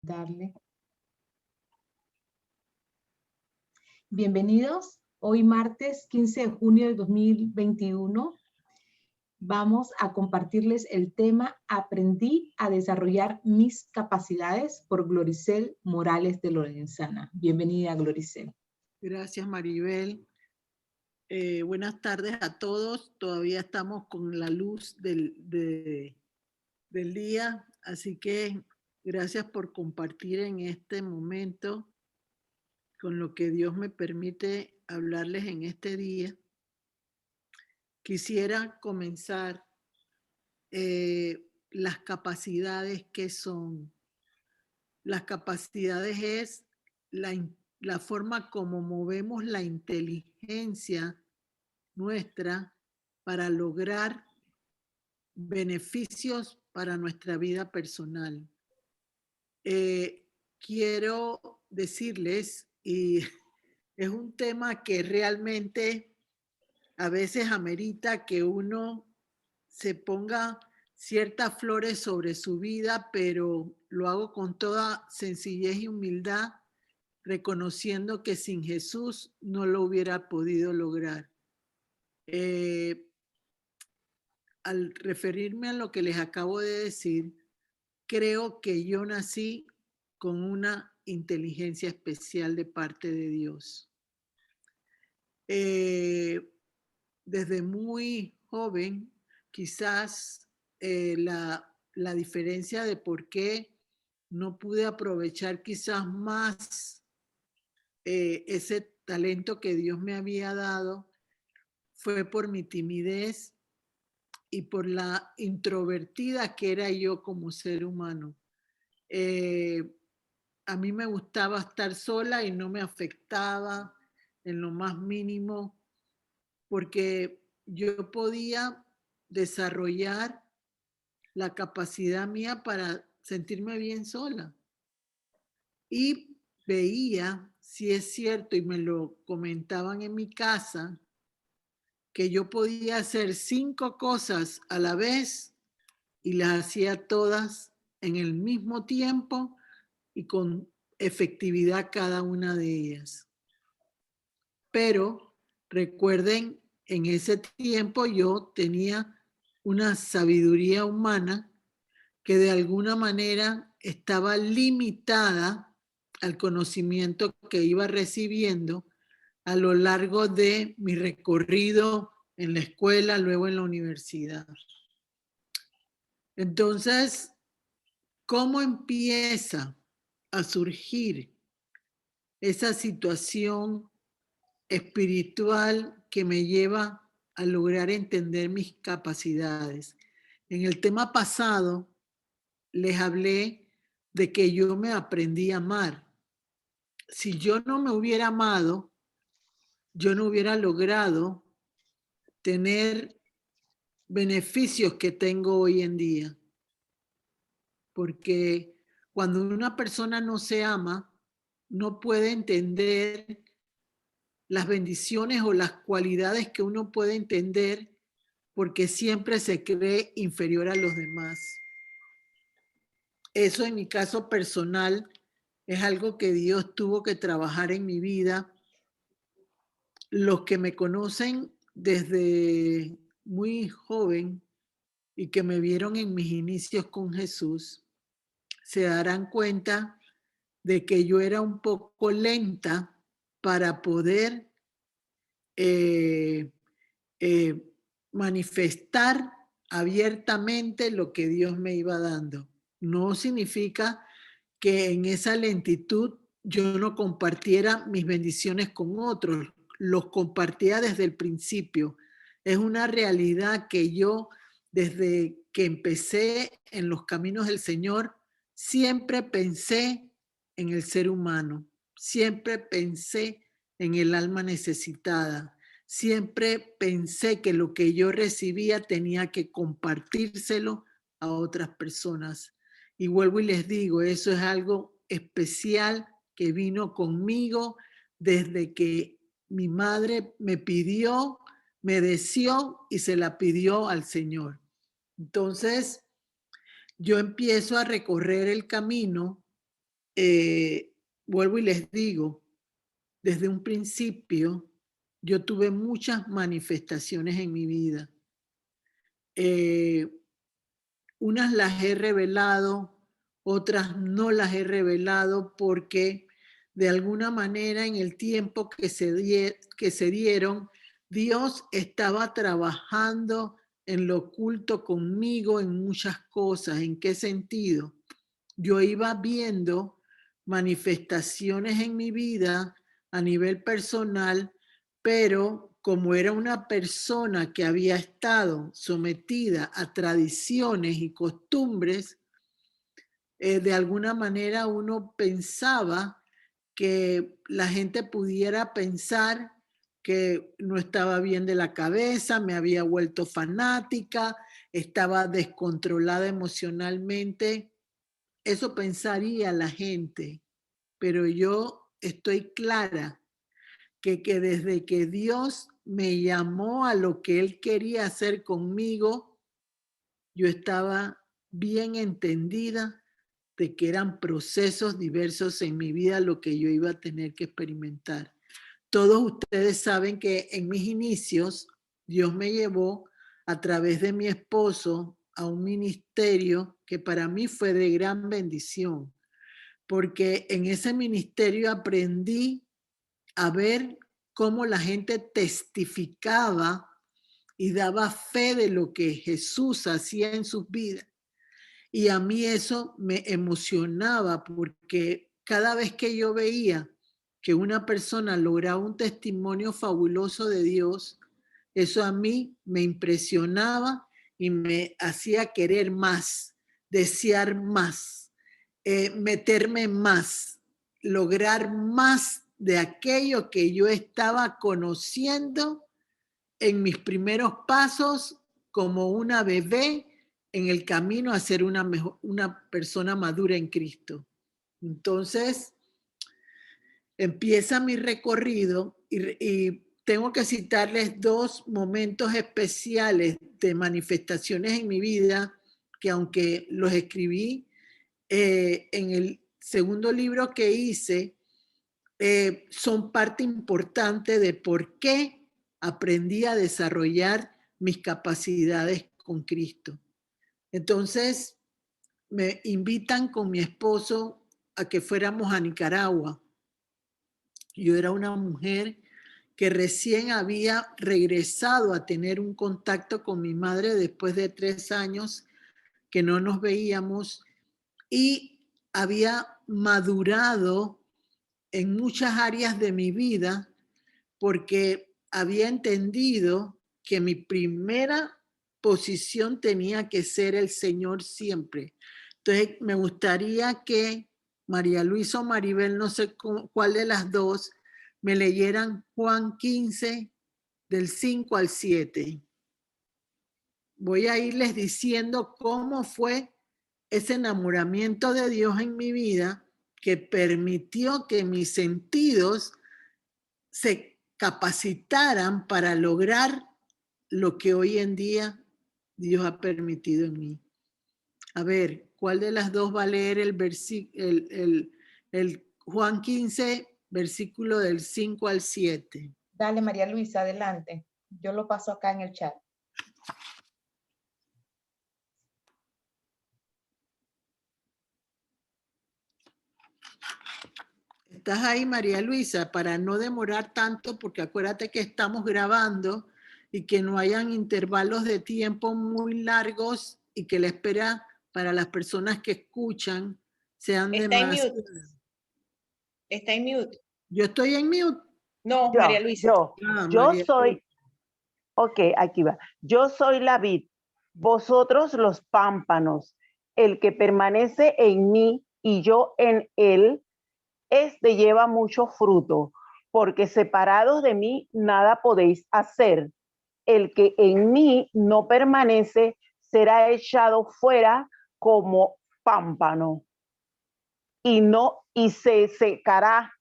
Darle. Bienvenidos. Hoy martes 15 de junio de 2021 vamos a compartirles el tema Aprendí a desarrollar mis capacidades por Gloricel Morales de Lorenzana. Bienvenida, Gloricel. Gracias, Maribel. Buenas tardes a todos. Todavía estamos con la luz del día, así que gracias por compartir en este momento con lo que Dios me permite hablarles en este día. Quisiera comenzar las capacidades que son. Las capacidades es la forma como movemos la inteligencia nuestra para lograr beneficios para nuestra vida personal. Quiero decirles, y es un tema que realmente a veces amerita que uno se ponga ciertas flores sobre su vida, pero lo hago con toda sencillez y humildad, reconociendo que sin Jesús no lo hubiera podido lograr. Al referirme a lo que les acabo de decir, creo que yo nací con una inteligencia especial de parte de Dios. Desde muy joven, quizás la diferencia de por qué no pude aprovechar quizás más ese talento que Dios me había dado fue por mi timidez y por la introvertida que era yo como ser humano. A mí me gustaba estar sola y no me afectaba en lo más mínimo porque yo podía desarrollar la capacidad mía para sentirme bien sola. Y veía, si es cierto, y me lo comentaban en mi casa, que yo podía hacer 5 cosas a la vez y las hacía todas en el mismo tiempo y con efectividad cada una de ellas. Pero recuerden, en ese tiempo yo tenía una sabiduría humana que de alguna manera estaba limitada al conocimiento que iba recibiendo a lo largo de mi recorrido en la escuela, luego en la universidad. Entonces, ¿cómo empieza a surgir esa situación espiritual que me lleva a lograr entender mis capacidades? En el tema pasado les hablé de que yo me aprendí a amar. Si yo no me hubiera amado, yo no hubiera logrado tener beneficios que tengo hoy en día. Porque cuando una persona no se ama, no puede entender las bendiciones o las cualidades que uno puede entender porque siempre se cree inferior a los demás. Eso en mi caso personal es algo que Dios tuvo que trabajar en mi vida. Los que me conocen desde muy joven y que me vieron en mis inicios con Jesús, se darán cuenta de que yo era un poco lenta para poder manifestar abiertamente lo que Dios me iba dando. No significa que en esa lentitud yo no compartiera mis bendiciones con otros, los compartía desde el principio. Es una realidad que yo, desde que empecé en los caminos del Señor, siempre pensé en el ser humano, siempre pensé en el alma necesitada, siempre pensé que lo que yo recibía tenía que compartírselo a otras personas. Y vuelvo y les digo, eso es algo especial que vino conmigo desde que mi madre me pidió, me deseó y se la pidió al Señor. Entonces, yo empiezo a recorrer el camino vuelvo y les digo, desde un principio yo tuve muchas manifestaciones en mi vida. Unas las he revelado, otras no las he revelado porque de alguna manera en el tiempo que se dieron, Dios estaba trabajando en lo oculto conmigo en muchas cosas. ¿En qué sentido? Yo iba viendo manifestaciones en mi vida a nivel personal, pero como era una persona que había estado sometida a tradiciones y costumbres, de alguna manera uno pensaba que la gente pudiera pensar que no estaba bien de la cabeza, me había vuelto fanática, estaba descontrolada emocionalmente. Eso pensaría la gente, pero yo estoy clara que desde que Dios me llamó a lo que Él quería hacer conmigo, yo estaba bien entendida de que eran procesos diversos en mi vida lo que yo iba a tener que experimentar. Todos ustedes saben que en mis inicios Dios me llevó a través de mi esposo a un ministerio que para mí fue de gran bendición, porque en ese ministerio aprendí a ver cómo la gente testificaba y daba fe de lo que Jesús hacía en sus vidas. Y a mí eso me emocionaba porque cada vez que yo veía que una persona lograba un testimonio fabuloso de Dios, eso a mí me impresionaba y me hacía querer más, desear más, meterme más, lograr más de aquello que yo estaba conociendo en mis primeros pasos como una bebé en el camino a ser una persona madura en Cristo. Entonces, empieza mi recorrido y tengo que citarles dos momentos especiales de manifestaciones en mi vida que aunque los escribí en el segundo libro que hice, son parte importante de por qué aprendí a desarrollar mis capacidades con Cristo. Entonces, me invitan con mi esposo a que fuéramos a Nicaragua. Yo era una mujer que recién había regresado a tener un contacto con mi madre después de 3 años que no nos veíamos y había madurado en muchas áreas de mi vida porque había entendido que mi primera posición tenía que ser el Señor siempre. Entonces, me gustaría que María Luisa o Maribel, no sé cuál de las dos, me leyeran Juan 15, del 5 al 7. Voy a irles diciendo cómo fue ese enamoramiento de Dios en mi vida que permitió que mis sentidos se capacitaran para lograr lo que hoy en día Dios ha permitido en mí. A ver, ¿cuál de las dos va a leer el Juan 15, versículo del 5 al 7? Dale, María Luisa, adelante. Yo lo paso acá en el chat. ¿Estás ahí, María Luisa? Para no demorar tanto, porque acuérdate que estamos grabando y que no hayan intervalos de tiempo muy largos y que la espera para las personas que escuchan sean demasiadas. Está en mute. Yo estoy en mute. No, María Luisa. Yo soy, ok, aquí va. Yo soy la vid, vosotros los pámpanos. El que permanece en mí y yo en él, este lleva mucho fruto, porque separados de mí nada podéis hacer. El que en mí no permanece será echado fuera como pámpano y se secará,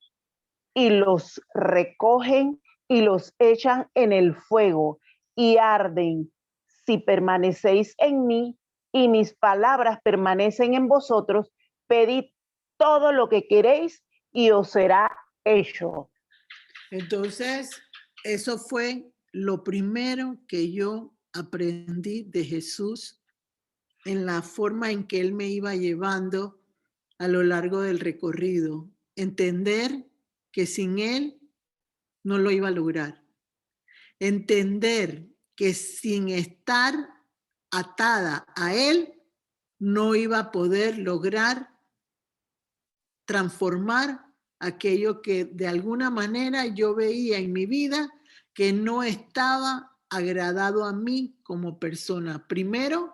y los recogen y los echan en el fuego y arden. Si permanecéis en mí y mis palabras permanecen en vosotros, pedid todo lo que queréis y os será hecho. Entonces, eso fue lo primero que yo aprendí de Jesús en la forma en que Él me iba llevando a lo largo del recorrido. Entender que sin Él no lo iba a lograr. Entender que sin estar atada a Él, no iba a poder lograr transformar aquello que de alguna manera yo veía en mi vida que no estaba agradado a mí como persona. Primero,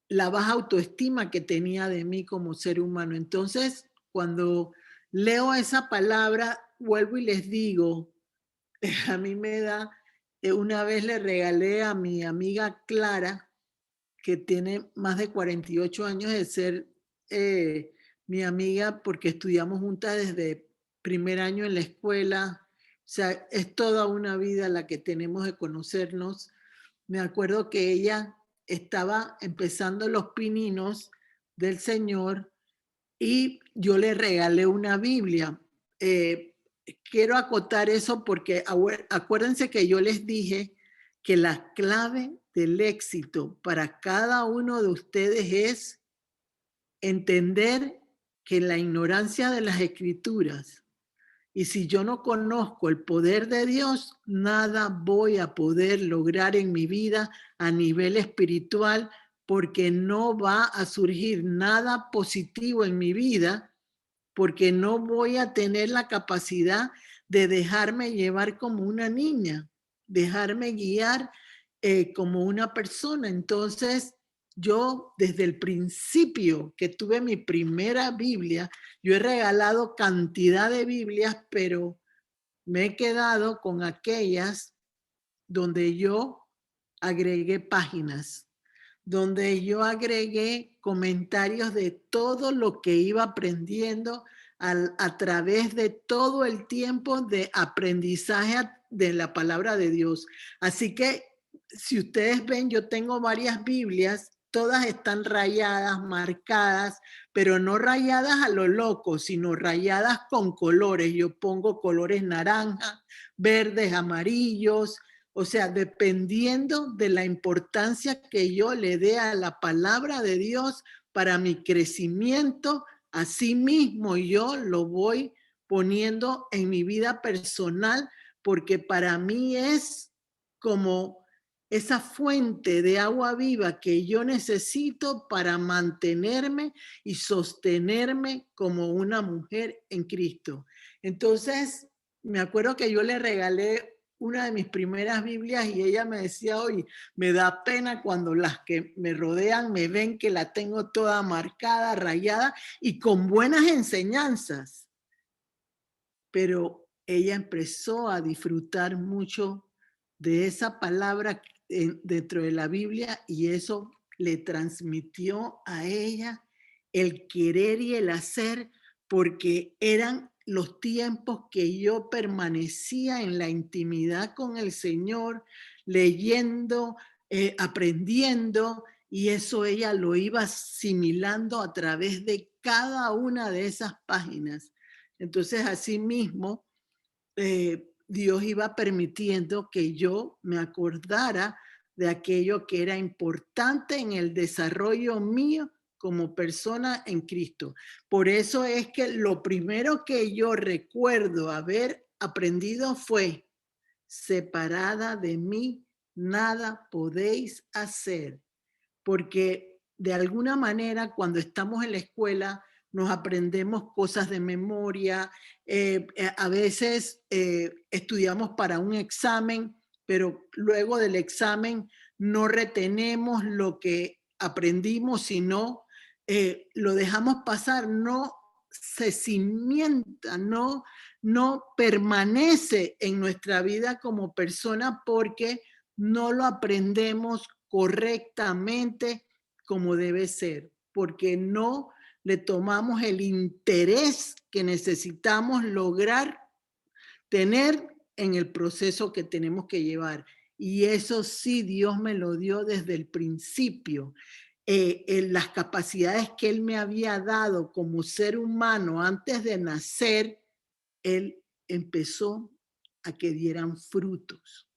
la baja autoestima que tenía de mí como ser humano. Entonces, cuando leo esa palabra, vuelvo y les digo, a mí me da, una vez le regalé a mi amiga Clara, que tiene más de 48 años de ser mi amiga, porque estudiamos juntas desde primer año en la escuela. O sea, es toda una vida la que tenemos de conocernos. Me acuerdo que ella estaba empezando los pininos del Señor y yo le regalé una Biblia. Quiero acotar eso porque acuérdense que yo les dije que la clave del éxito para cada uno de ustedes es entender que la ignorancia de las escrituras, y si yo no conozco el poder de Dios, nada voy a poder lograr en mi vida a nivel espiritual, porque no va a surgir nada positivo en mi vida, porque no voy a tener la capacidad de dejarme llevar como una niña, dejarme guiar como una persona. Entonces, yo desde el principio que tuve mi primera Biblia, yo he regalado cantidad de Biblias, pero me he quedado con aquellas donde yo agregué páginas, donde yo agregué comentarios de todo lo que iba aprendiendo a través de todo el tiempo de aprendizaje de la palabra de Dios. Así que si ustedes ven, yo tengo varias Biblias, todas están rayadas, marcadas, pero no rayadas a lo loco, sino rayadas con colores. Yo pongo colores naranja, verdes, amarillos, o sea, dependiendo de la importancia que yo le dé a la palabra de Dios para mi crecimiento, así mismo yo lo voy poniendo en mi vida personal, porque para mí es como esa fuente de agua viva que yo necesito para mantenerme y sostenerme como una mujer en Cristo. Entonces, me acuerdo que yo le regalé una de mis primeras Biblias y ella me decía, oye, me da pena cuando las que me rodean me ven que la tengo toda marcada, rayada y con buenas enseñanzas. Pero ella empezó a disfrutar mucho de esa palabra dentro de la Biblia y eso le transmitió a ella el querer y el hacer, porque eran los tiempos que yo permanecía en la intimidad con el Señor, leyendo, aprendiendo, y eso ella lo iba asimilando a través de cada una de esas páginas. Entonces, así mismo, Dios iba permitiendo que yo me acordara de aquello que era importante en el desarrollo mío como persona en Cristo. Por eso es que lo primero que yo recuerdo haber aprendido fue: separada de mí, nada podéis hacer. Porque de alguna manera cuando estamos en la escuela nos aprendemos cosas de memoria, a veces estudiamos para un examen, pero luego del examen no retenemos lo que aprendimos, sino lo dejamos pasar, no se cimienta, no permanece en nuestra vida como persona porque no lo aprendemos correctamente como debe ser, porque no le tomamos el interés que necesitamos lograr tener en el proceso que tenemos que llevar. Y eso sí, Dios me lo dio desde el principio. las capacidades que Él me había dado como ser humano antes de nacer, Él empezó a que dieran frutos,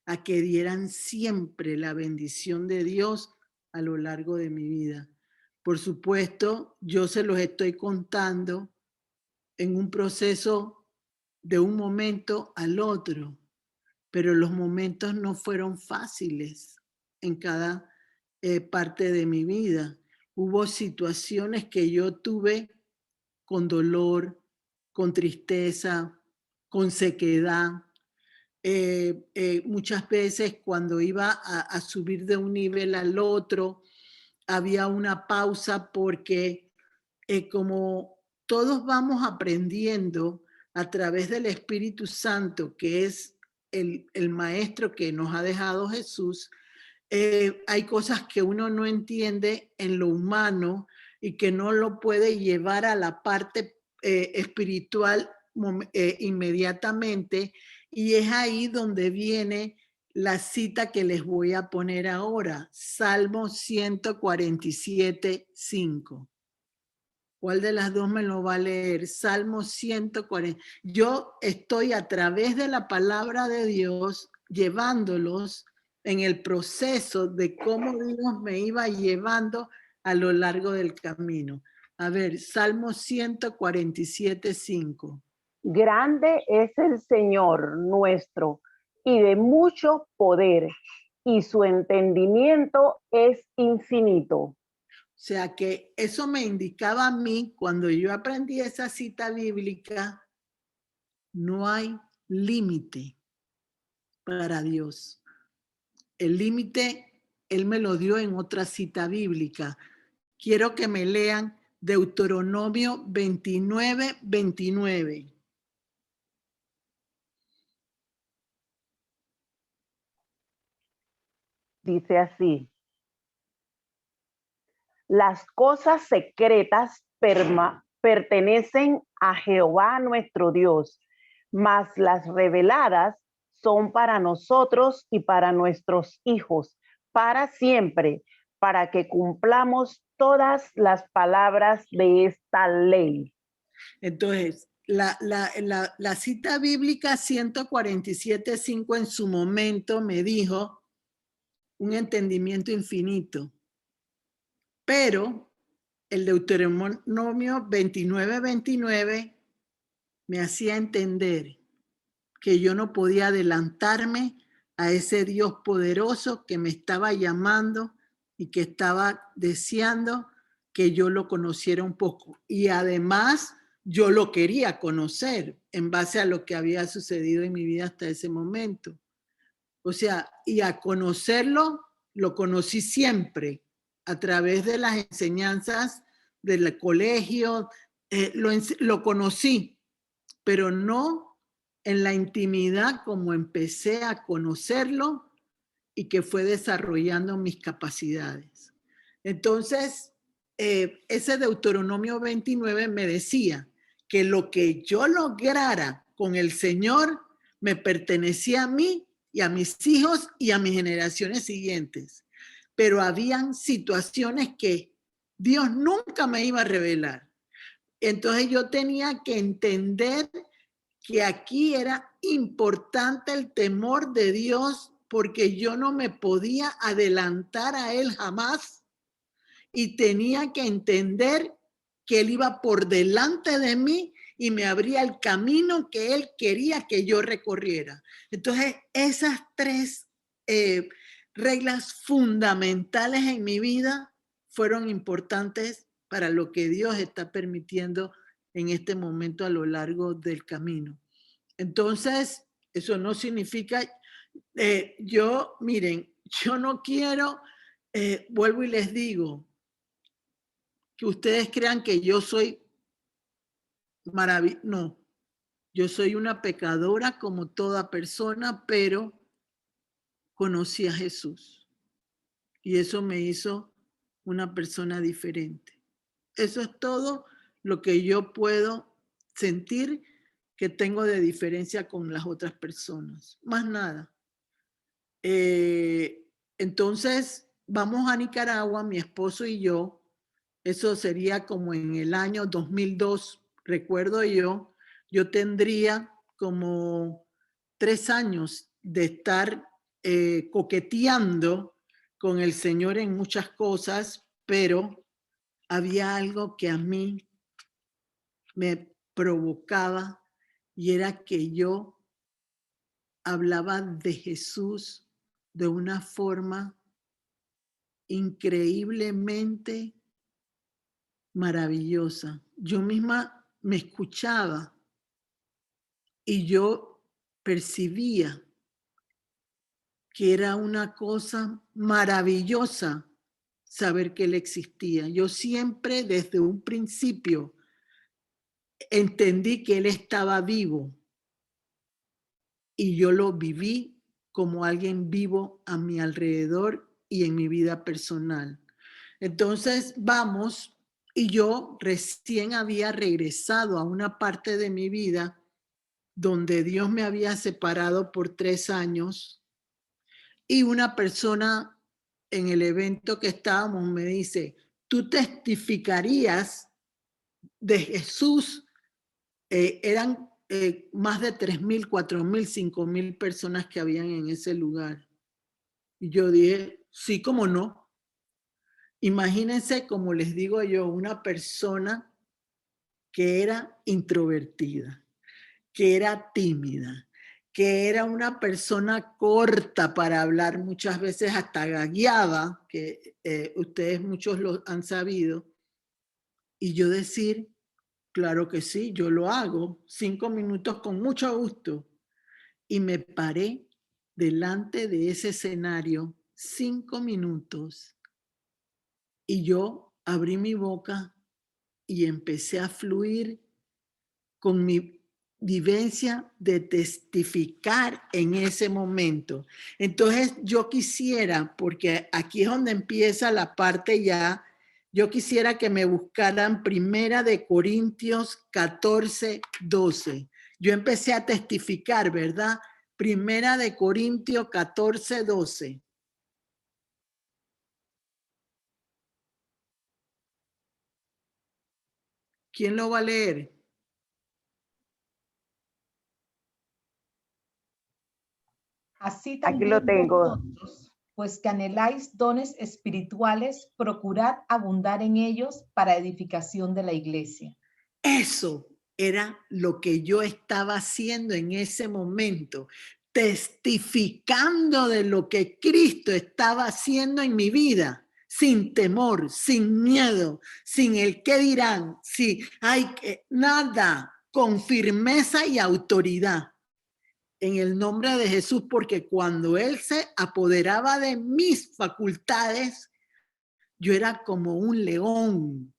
a que dieran siempre la bendición de Dios a lo largo de mi vida. Por supuesto, yo se los estoy contando en un proceso de un momento al otro, pero los momentos no fueron fáciles en cada parte de mi vida. Hubo situaciones que yo tuve con dolor, con tristeza, con sequedad. Muchas veces cuando iba a subir de un nivel al otro, había una pausa porque como todos vamos aprendiendo a través del Espíritu Santo, que es el maestro que nos ha dejado Jesús, hay cosas que uno no entiende en lo humano y que no lo puede llevar a la parte espiritual inmediatamente, y es ahí donde viene la cita que les voy a poner ahora, Salmo 147, 5. ¿Cuál de las dos me lo va a leer? Salmo 140. Yo estoy a través de la palabra de Dios llevándolos en el proceso de cómo Dios me iba llevando a lo largo del camino. A ver, Salmo 147, 5. Grande es el Señor nuestro y de mucho poder, y su entendimiento es infinito. O sea que eso me indicaba a mí, cuando yo aprendí esa cita bíblica, no hay límite para Dios. El límite, Él me lo dio en otra cita bíblica. Quiero que me lean Deuteronomio 29, 29. Dice así: las cosas secretas pertenecen a Jehová nuestro Dios, mas las reveladas son para nosotros y para nuestros hijos, para siempre, para que cumplamos todas las palabras de esta ley. Entonces, la cita bíblica 147.5 en su momento me dijo un entendimiento infinito, pero el Deuteronomio 29.29 me hacía entender que yo no podía adelantarme a ese Dios poderoso que me estaba llamando y que estaba deseando que yo lo conociera un poco. Y además yo lo quería conocer en base a lo que había sucedido en mi vida hasta ese momento. O sea, y a conocerlo, lo conocí siempre a través de las enseñanzas del colegio, lo conocí, pero no en la intimidad como empecé a conocerlo y que fue desarrollando mis capacidades. Entonces, ese Deuteronomio 29 me decía que lo que yo lograra con el Señor me pertenecía a mí y a mis hijos y a mis generaciones siguientes. Pero habían situaciones que Dios nunca me iba a revelar. Entonces yo tenía que entender que aquí era importante el temor de Dios, porque yo no me podía adelantar a Él jamás y tenía que entender que Él iba por delante de mí y me abría el camino que Él quería que yo recorriera. Entonces, esas tres reglas fundamentales en mi vida fueron importantes para lo que Dios está permitiendo en este momento a lo largo del camino. Entonces, eso no significa, miren, yo no quiero, vuelvo y les digo, que ustedes crean que yo soy maravillosa. No, yo soy una pecadora como toda persona, pero conocí a Jesús y eso me hizo una persona diferente. Eso es todo lo que yo puedo sentir que tengo de diferencia con las otras personas. Más nada. Entonces, vamos a Nicaragua, mi esposo y yo. Eso sería como en el año 2002, recuerdo yo. Yo tendría como 3 años de estar coqueteando con el Señor en muchas cosas, pero había algo que a mí me provocaba y era que yo hablaba de Jesús de una forma increíblemente maravillosa. Yo misma me escuchaba y yo percibía que era una cosa maravillosa saber que Él existía. Yo siempre desde un principio entendí que Él estaba vivo y yo lo viví como alguien vivo a mi alrededor y en mi vida personal. Entonces vamos, y yo recién había regresado a una parte de mi vida donde Dios me había separado por 3 años y una persona en el evento que estábamos me dice, ¿tú testificarías de Jesús? Eran más de 3,000, 4,000, 5,000 personas que habían en ese lugar. Y yo dije, sí, cómo no. Imagínense, como les digo yo, una persona que era introvertida, que era tímida, que era una persona corta para hablar, muchas veces hasta gagueaba, que ustedes muchos lo han sabido, y yo decir, claro que sí, yo lo hago, 5 minutos con mucho gusto, y me paré delante de ese escenario 5 minutos, y yo abrí mi boca y empecé a fluir con mi vivencia de testificar en ese momento. Entonces yo quisiera, porque aquí es donde empieza la parte ya, yo quisiera que me buscaran 1 Corintios 14, 12. Yo empecé a testificar, ¿verdad? 1 Corintios 14, 12. ¿Quién lo va a leer? Así Aquí también lo tengo. vosotros, pues que anheláis dones espirituales, procurad abundar en ellos para edificación de la iglesia. Eso era lo que yo estaba haciendo en ese momento, testificando de lo que Cristo estaba haciendo en mi vida, sin temor, sin miedo, sin el qué dirán, nada, con firmeza y autoridad. En el nombre de Jesús, porque cuando Él se apoderaba de mis facultades, yo era como un león.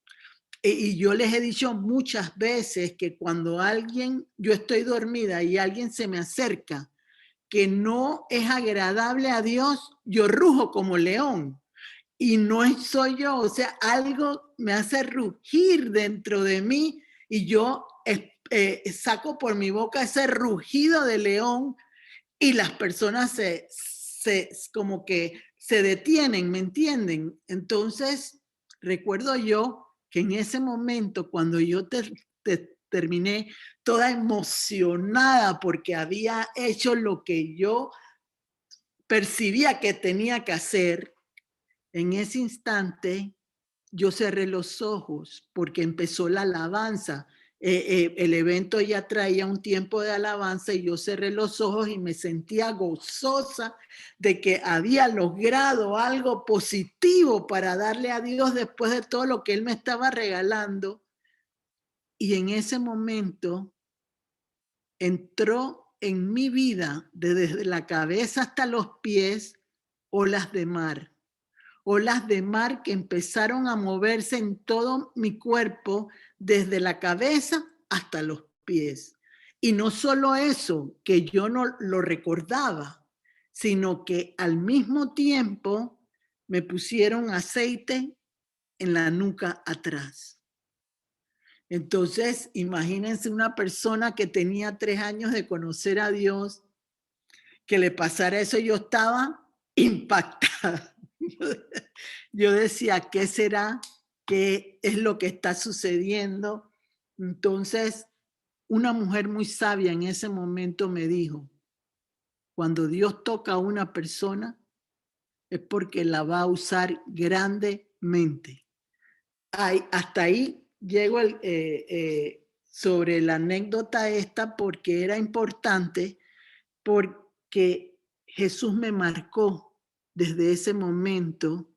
Y yo les he dicho muchas veces que cuando yo estoy dormida y alguien se me acerca, que no es agradable a Dios, yo rujo como león. Y no soy yo, o sea, algo me hace rugir dentro de mí y yo saco por mi boca ese rugido de león y las personas como que se detienen, ¿me entienden? Entonces, recuerdo yo que en ese momento, cuando yo terminé toda emocionada porque había hecho lo que yo percibía que tenía que hacer, en ese instante yo cerré los ojos porque empezó la alabanza. El evento ya traía un tiempo de alabanza y yo cerré los ojos y me sentía gozosa de que había logrado algo positivo para darle a Dios después de todo lo que Él me estaba regalando. Y en ese momento entró en mi vida, desde la cabeza hasta los pies, olas de mar. Olas de mar que empezaron a moverse en todo mi cuerpo, desde la cabeza hasta los pies. Y no solo eso, que yo no lo recordaba, sino que al mismo tiempo me pusieron aceite en la nuca atrás. Entonces, imagínense una persona que tenía 3 años de conocer a Dios, que le pasara eso, yo estaba impactada. Yo decía, ¿qué será? ¿Qué es lo que está sucediendo? Entonces, una mujer muy sabia en ese momento me dijo, cuando Dios toca a una persona, es porque la va a usar grandemente. Hasta ahí llego sobre la anécdota esta porque era importante, porque Jesús me marcó desde ese momento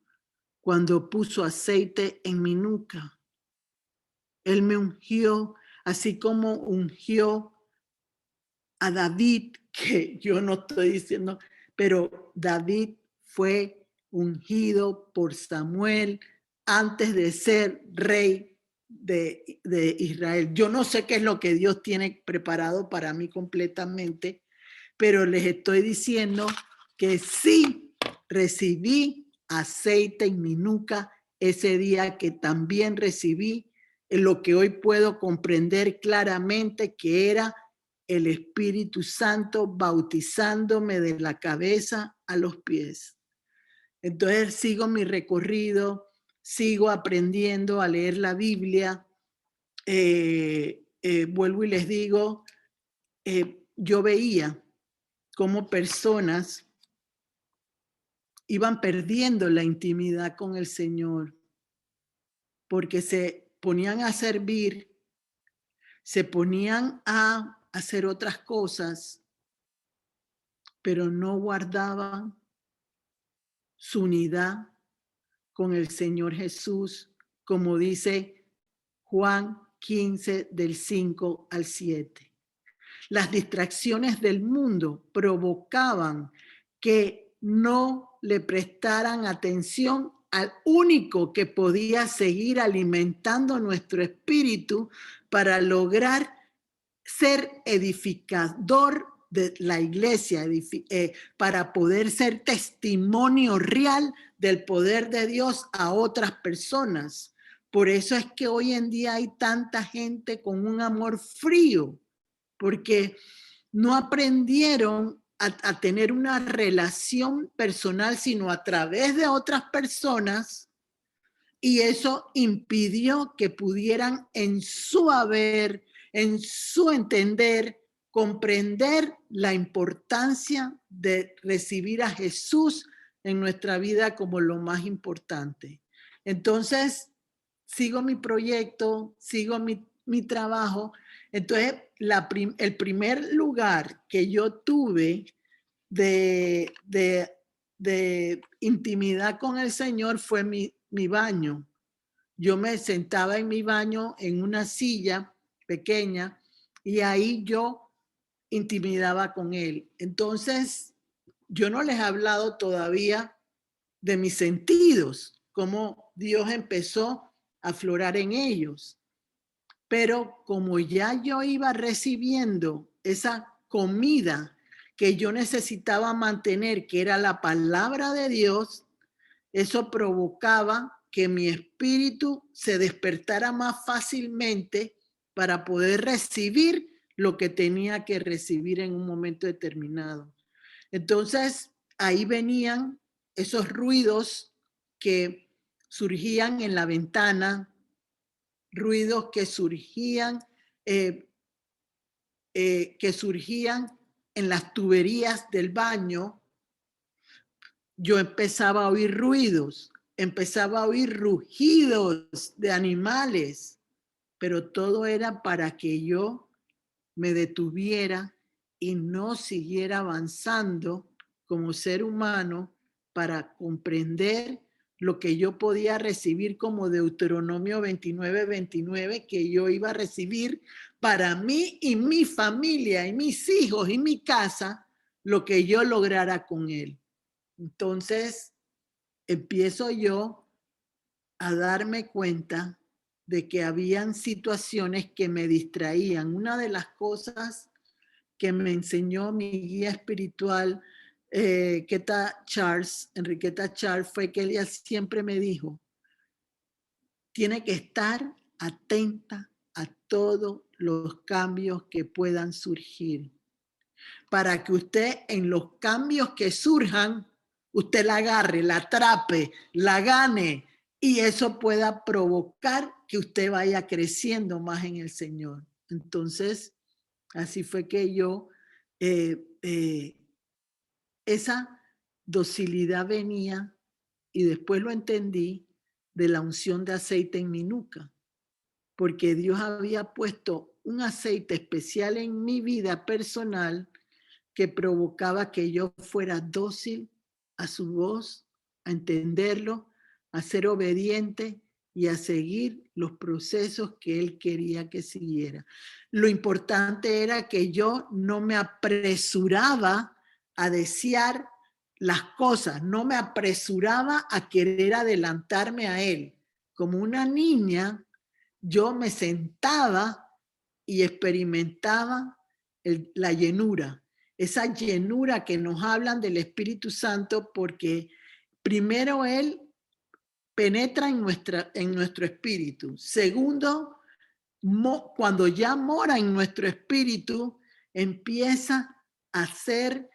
cuando puso aceite en mi nuca. Él me ungió, así como ungió a David, que yo no estoy diciendo, pero David fue ungido por Samuel antes de ser rey de Israel. Yo no sé qué es lo que Dios tiene preparado para mí completamente, pero les estoy diciendo que sí recibí aceite en mi nuca ese día, que también recibí lo que hoy puedo comprender claramente, que era el Espíritu Santo bautizándome de la cabeza a los pies. Entonces sigo mi recorrido, sigo aprendiendo a leer la Biblia. Vuelvo y les digo, yo veía cómo personas iban perdiendo la intimidad con el Señor porque se ponían a servir, se ponían a hacer otras cosas, pero no guardaban su unidad con el Señor Jesús, como dice Juan 15 del 5 al 7. Las distracciones del mundo provocaban que no le prestaran atención al único que podía seguir alimentando nuestro espíritu para lograr ser edificador de la iglesia, para poder ser testimonio real del poder de Dios a otras personas. Por eso es que hoy en día hay tanta gente con un amor frío, porque no aprendieron a tener una relación personal, sino a través de otras personas, y eso impidió que pudieran en su haber, en su entender, comprender la importancia de recibir a Jesús en nuestra vida como lo más importante. Entonces, sigo mi proyecto, sigo mi trabajo. Entonces, el primer lugar que yo tuve de intimidad con el Señor fue mi baño. Yo me sentaba en mi baño en una silla pequeña y ahí yo intimidaba con Él. Entonces, yo no les he hablado todavía de mis sentidos, cómo Dios empezó a aflorar en ellos. Pero como ya yo iba recibiendo esa comida que yo necesitaba mantener, que era la palabra de Dios, eso provocaba que mi espíritu se despertara más fácilmente para poder recibir lo que tenía que recibir en un momento determinado. Entonces, ahí venían esos ruidos que surgían en la ventana, ruidos que surgían en las tuberías del baño. Yo empezaba a oír ruidos, empezaba a oír rugidos de animales, pero todo era para que yo me detuviera y no siguiera avanzando como ser humano para comprender lo que yo podía recibir como Deuteronomio 29:29, que yo iba a recibir para mí y mi familia y mis hijos y mi casa, lo que yo lograra con él. Entonces, empiezo yo a darme cuenta de que habían situaciones que me distraían. Una de las cosas que me enseñó mi guía espiritual, Enriqueta Charles, fue que ella siempre me dijo, tiene que estar atenta a todos los cambios que puedan surgir, para que usted en los cambios que surjan, usted la agarre, la atrape, la gane y eso pueda provocar que usted vaya creciendo más en el Señor. Entonces, así fue que yo, esa docilidad venía y después lo entendí de la unción de aceite en mi nuca, porque Dios había puesto un aceite especial en mi vida personal que provocaba que yo fuera dócil a su voz, a entenderlo, a ser obediente y a seguir los procesos que Él quería que siguiera. Lo importante era que yo no me apresuraba a desear las cosas, no me apresuraba a querer adelantarme a Él. Como una niña, yo me sentaba y experimentaba la llenura, esa llenura que nos hablan del Espíritu Santo, porque primero Él penetra en nuestro espíritu. Segundo, cuando ya mora en nuestro espíritu, empieza a hacer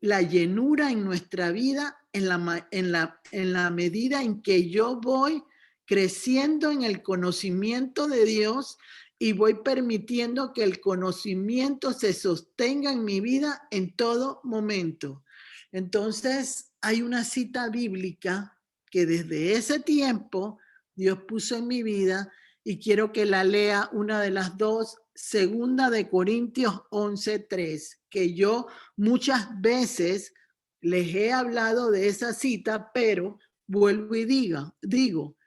la llenura en nuestra vida en la medida en que yo voy creciendo en el conocimiento de Dios y voy permitiendo que el conocimiento se sostenga en mi vida en todo momento. Entonces, hay una cita bíblica que desde ese tiempo Dios puso en mi vida y quiero que la lea una de las dos, 2 Corintios 11:3, que yo muchas veces les he hablado de esa cita, pero vuelvo y digo,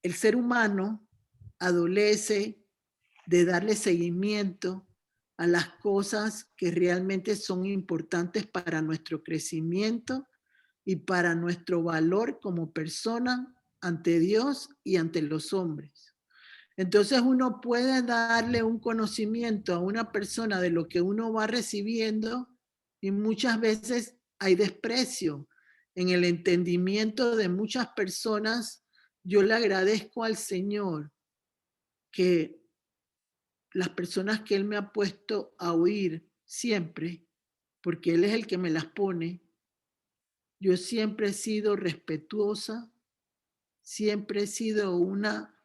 el ser humano adolece de darle seguimiento a las cosas que realmente son importantes para nuestro crecimiento y para nuestro valor como persona ante Dios y ante los hombres. Entonces uno puede darle un conocimiento a una persona de lo que uno va recibiendo y muchas veces hay desprecio en el entendimiento de muchas personas. Yo le agradezco al Señor que las personas que Él me ha puesto a oír siempre, porque Él es el que me las pone, yo siempre he sido respetuosa, siempre he sido una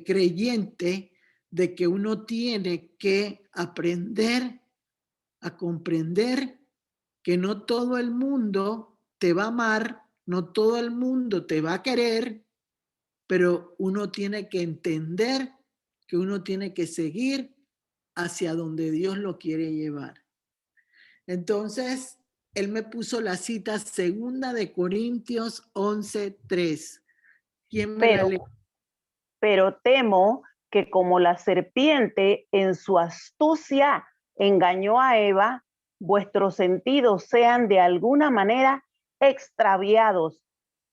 creyente de que uno tiene que aprender a comprender que no todo el mundo te va a amar, no todo el mundo te va a querer, pero uno tiene que entender que uno tiene que seguir hacia donde Dios lo quiere llevar. Entonces, él me puso la cita 2 Corintios 11:3. ¿Quién me la lee? Pero temo que como la serpiente en su astucia engañó a Eva, vuestros sentidos sean de alguna manera extraviados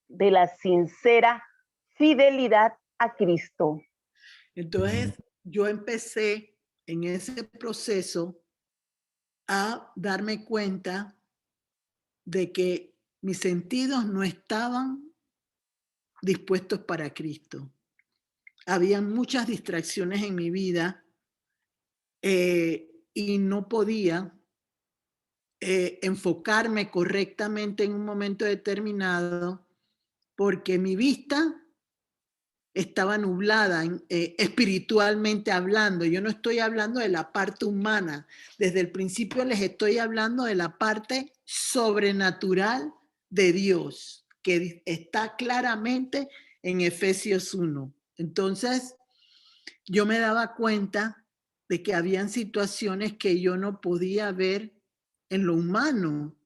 de la sincera fidelidad a Cristo. Entonces, yo empecé en ese proceso a darme cuenta de que mis sentidos no estaban dispuestos para Cristo. Había muchas distracciones en mi vida y no podía enfocarme correctamente en un momento determinado porque mi vista estaba nublada espiritualmente hablando. Yo no estoy hablando de la parte humana. Desde el principio les estoy hablando de la parte sobrenatural de Dios, que está claramente en Efesios 1. Entonces, yo me daba cuenta de que habían situaciones que yo no podía ver en lo humano.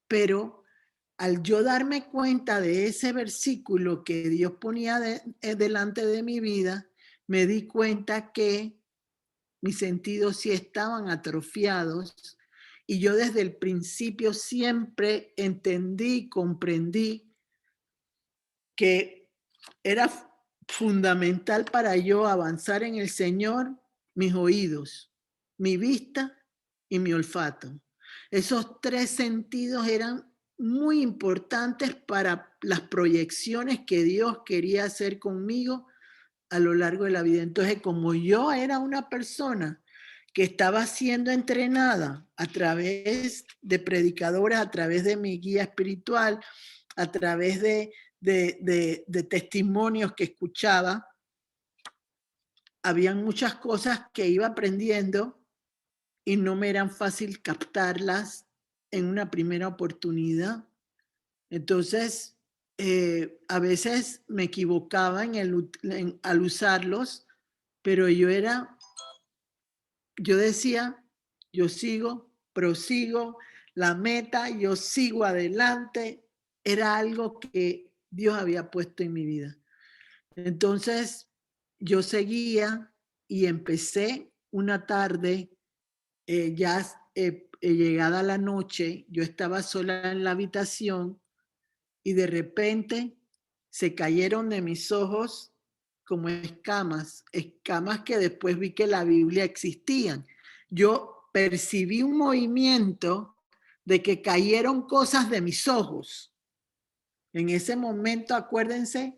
Pero al yo darme cuenta de ese versículo que Dios ponía delante de mi vida, me di cuenta que mis sentidos sí estaban atrofiados y yo desde el principio siempre entendí y comprendí que era fundamental para yo avanzar en el Señor mis oídos, mi vista y mi olfato. Esos 3 sentidos eran muy importantes para las proyecciones que Dios quería hacer conmigo a lo largo de la vida. Entonces, como yo era una persona que estaba siendo entrenada a través de predicadoras, a través de mi guía espiritual, a través de testimonios que escuchaba. Habían muchas cosas que iba aprendiendo y no me eran fácil captarlas en una primera oportunidad. Entonces, a veces me equivocaba al usarlos, pero yo decía, yo sigo, prosigo, la meta, yo sigo adelante. Era algo que Dios había puesto en mi vida. Entonces, yo seguía y empecé una tarde, llegada la noche, yo estaba sola en la habitación y de repente se cayeron de mis ojos como escamas que después vi que en la Biblia existían. Yo percibí un movimiento de que cayeron cosas de mis ojos. En ese momento, acuérdense,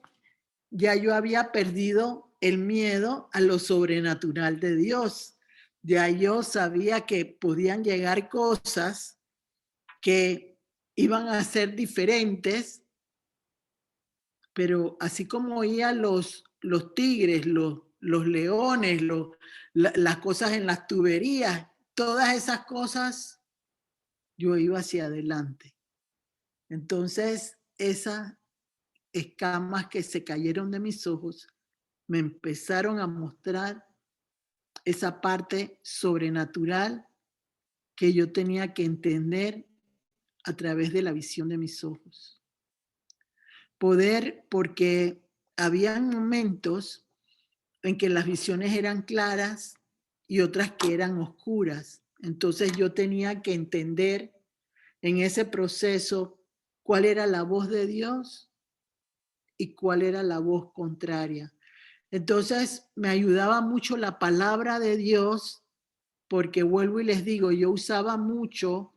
ya yo había perdido el miedo a lo sobrenatural de Dios. Ya yo sabía que podían llegar cosas que iban a ser diferentes, pero así como oía los tigres, los leones, las cosas en las tuberías, todas esas cosas, yo iba hacia adelante. Entonces, esas escamas que se cayeron de mis ojos me empezaron a mostrar esa parte sobrenatural que yo tenía que entender a través de la visión de mis ojos. Poder, porque habían momentos en que las visiones eran claras y otras que eran oscuras. Entonces yo tenía que entender en ese proceso cuál era la voz de Dios y cuál era la voz contraria. Entonces me ayudaba mucho la palabra de Dios, porque vuelvo y les digo, yo usaba mucho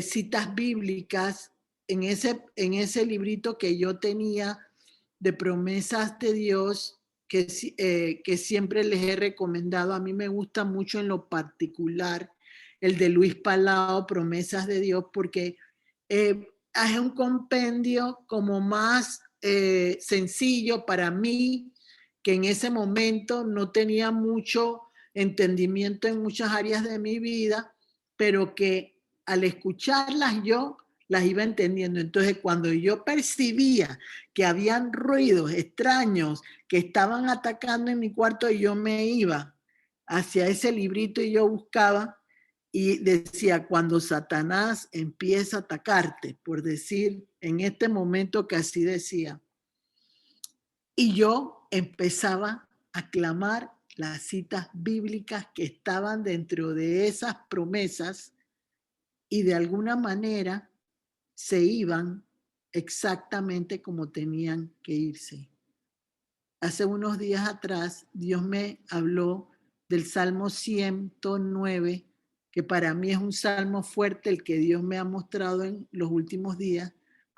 citas bíblicas en ese librito que yo tenía de promesas de Dios que siempre les he recomendado. A mí me gusta mucho en lo particular el de Luis Palau, Promesas de Dios, porque es un compendio como más sencillo para mí, que en ese momento no tenía mucho entendimiento en muchas áreas de mi vida, pero que al escucharlas yo las iba entendiendo. Entonces, cuando yo percibía que habían ruidos extraños que estaban atacando en mi cuarto, yo me iba hacia ese librito y yo buscaba y decía, cuando Satanás empieza a atacarte, por decir en este momento que así decía, y yo empezaba a clamar las citas bíblicas que estaban dentro de esas promesas y de alguna manera se iban exactamente como tenían que irse. Hace unos días atrás, Dios me habló del Salmo 109, que para mí es un salmo fuerte, el que Dios me ha mostrado en los últimos días,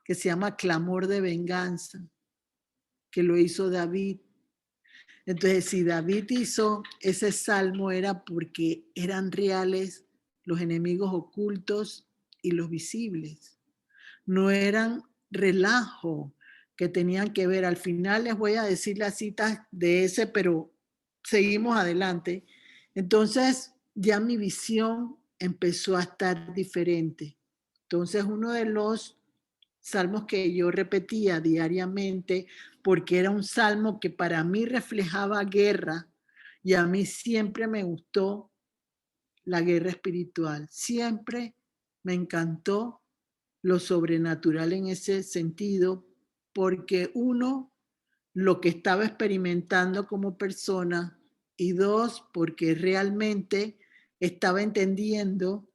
que se llama Clamor de Venganza, que lo hizo David. Entonces, si David hizo ese salmo era porque eran reales los enemigos ocultos y los visibles. No eran relajo que tenían que ver. Al final les voy a decir las citas de ese, pero seguimos adelante. Entonces ya mi visión empezó a estar diferente. Entonces uno de los salmos que yo repetía diariamente, porque era un salmo que para mí reflejaba guerra, y a mí siempre me gustó la guerra espiritual. Siempre me encantó lo sobrenatural en ese sentido, porque uno, lo que estaba experimentando como persona, y dos, porque realmente estaba entendiendo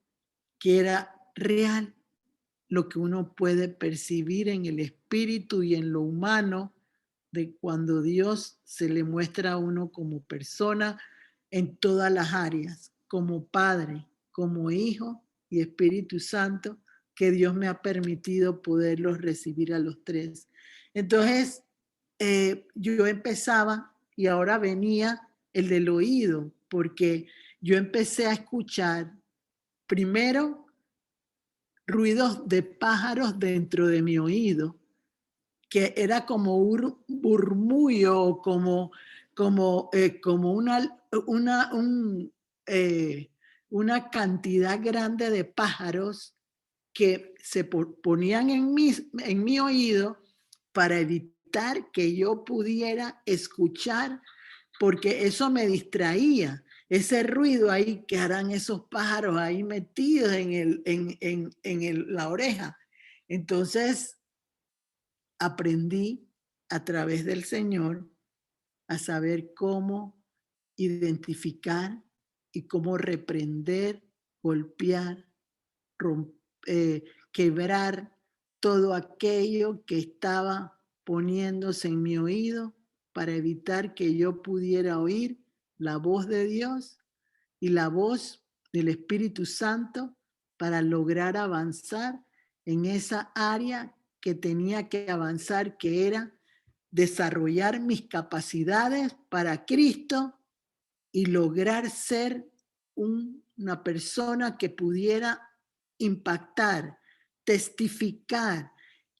que era real lo que uno puede percibir en el espíritu y en lo humano de cuando Dios se le muestra a uno como persona en todas las áreas, como Padre, como Hijo y Espíritu Santo, que Dios me ha permitido poderlos recibir a los tres. Entonces, yo empezaba y ahora venía el del oído, porque yo empecé a escuchar primero ruidos de pájaros dentro de mi oído, que era como un murmullo, como una cantidad grande de pájaros que se ponían en mi oído para evitar que yo pudiera escuchar, porque eso me distraía. Ese ruido ahí, que harán esos pájaros ahí metidos en la oreja. Entonces, aprendí a través del Señor a saber cómo identificar y cómo reprender, golpear, quebrar todo aquello que estaba poniéndose en mi oído para evitar que yo pudiera oír la voz de Dios y la voz del Espíritu Santo para lograr avanzar en esa área que tenía que avanzar, que era desarrollar mis capacidades para Cristo y lograr ser una persona que pudiera impactar, testificar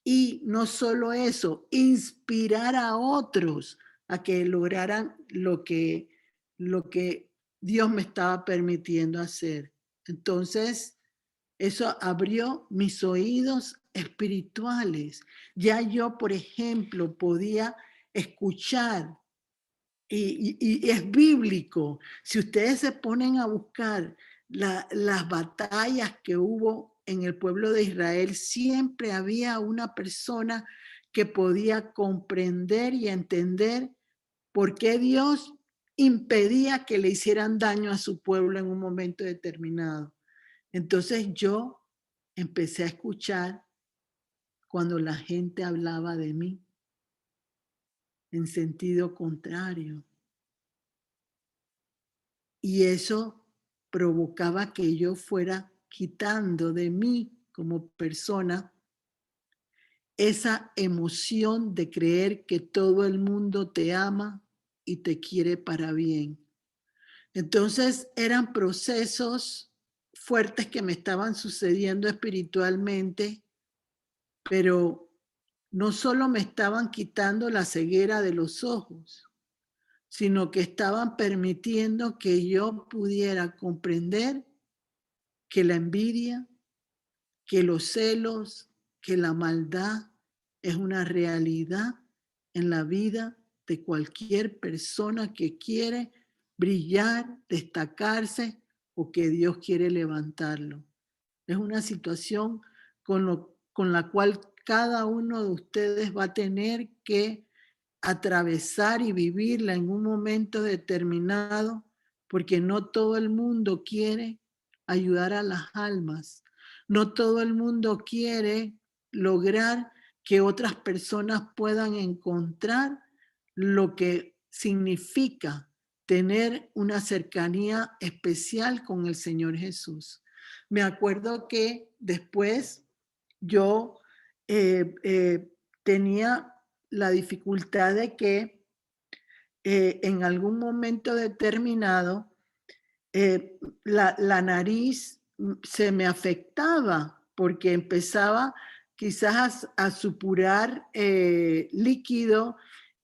y no solo eso, inspirar a otros a que lograran lo que Dios me estaba permitiendo hacer. Entonces, eso abrió mis oídos espirituales. Ya yo, por ejemplo, podía escuchar, y es bíblico. Si ustedes se ponen a buscar las batallas que hubo en el pueblo de Israel, siempre había una persona que podía comprender y entender por qué Dios impedía que le hicieran daño a su pueblo en un momento determinado. Entonces yo empecé a escuchar cuando la gente hablaba de mí en sentido contrario. Y eso provocaba que yo fuera quitando de mí como persona esa emoción de creer que todo el mundo te ama y te quiere para bien. Entonces eran procesos fuertes que me estaban sucediendo espiritualmente, pero no solo me estaban quitando la ceguera de los ojos, sino que estaban permitiendo que yo pudiera comprender que la envidia, que los celos, que la maldad es una realidad en la vida de cualquier persona que quiere brillar, destacarse o que Dios quiere levantarlo. Es una situación con la cual cada uno de ustedes va a tener que atravesar y vivirla en un momento determinado, porque no todo el mundo quiere ayudar a las almas. No todo el mundo quiere lograr que otras personas puedan encontrar lo que significa tener una cercanía especial con el Señor Jesús. Me acuerdo que después yo tenía la dificultad de que en algún momento determinado la nariz se me afectaba porque empezaba quizás a supurar líquido,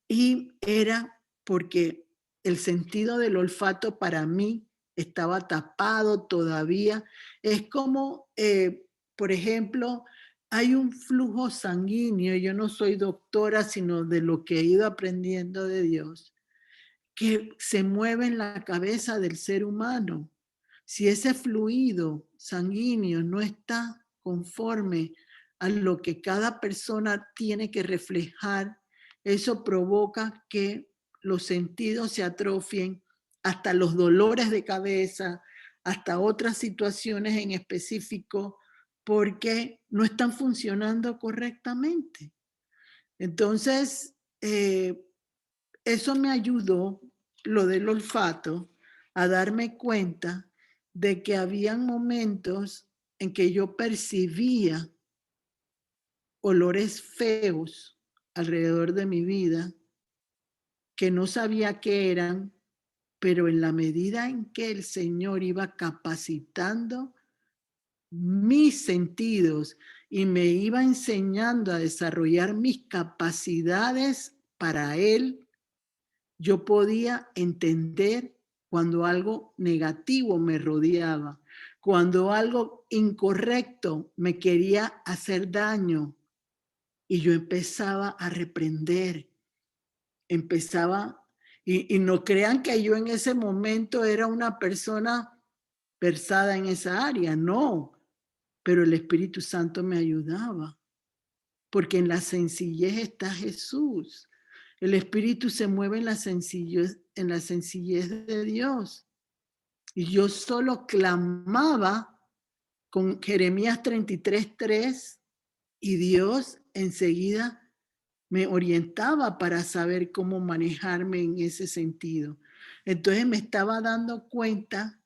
y era porque el sentido del olfato para mí estaba tapado todavía. Es como, por ejemplo, hay un flujo sanguíneo, yo no soy doctora, sino de lo que he ido aprendiendo de Dios, que se mueve en la cabeza del ser humano. Si ese fluido sanguíneo no está conforme a lo que cada persona tiene que reflejar, eso provoca que los sentidos se atrofien, hasta los dolores de cabeza, hasta otras situaciones en específico, porque no están funcionando correctamente. Entonces, eso me ayudó, lo del olfato, a darme cuenta de que habían momentos en que yo percibía olores feos alrededor de mi vida, que no sabía qué eran, pero en la medida en que el Señor iba capacitando mis sentidos y me iba enseñando a desarrollar mis capacidades para Él, yo podía entender cuando algo negativo me rodeaba, cuando algo incorrecto me quería hacer daño, y yo empezaba a reprender, y no crean que yo en ese momento era una persona versada en esa área, no, pero el Espíritu Santo me ayudaba, porque en la sencillez está Jesús. El Espíritu se mueve en la sencillez de Dios. Y yo solo clamaba con Jeremías 33:3 y Dios enseguida me orientaba para saber cómo manejarme en ese sentido. Entonces me estaba dando cuenta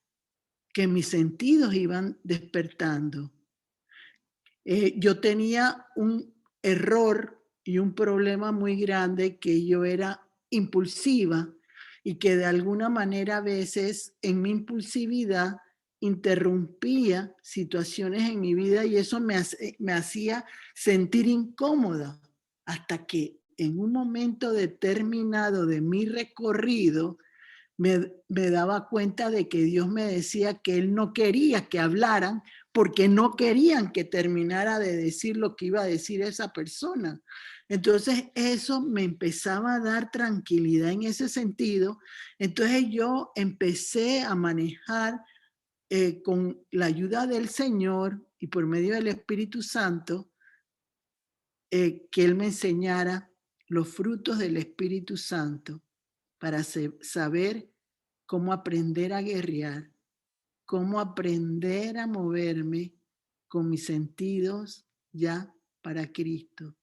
que mis sentidos iban despertando. Yo tenía un error y un problema muy grande, que yo era impulsiva y que de alguna manera a veces en mi impulsividad interrumpía situaciones en mi vida, y eso me hacía sentir incómoda, hasta que en un momento determinado de mi recorrido me daba cuenta de que Dios me decía que Él no quería que hablaran, porque no querían que terminara de decir lo que iba a decir esa persona. Entonces eso me empezaba a dar tranquilidad en ese sentido. Entonces yo empecé a manejar con la ayuda del Señor y por medio del Espíritu Santo, que Él me enseñara los frutos del Espíritu Santo para saber cómo aprender a guerrear, cómo aprender a moverme con mis sentidos ya para Cristo.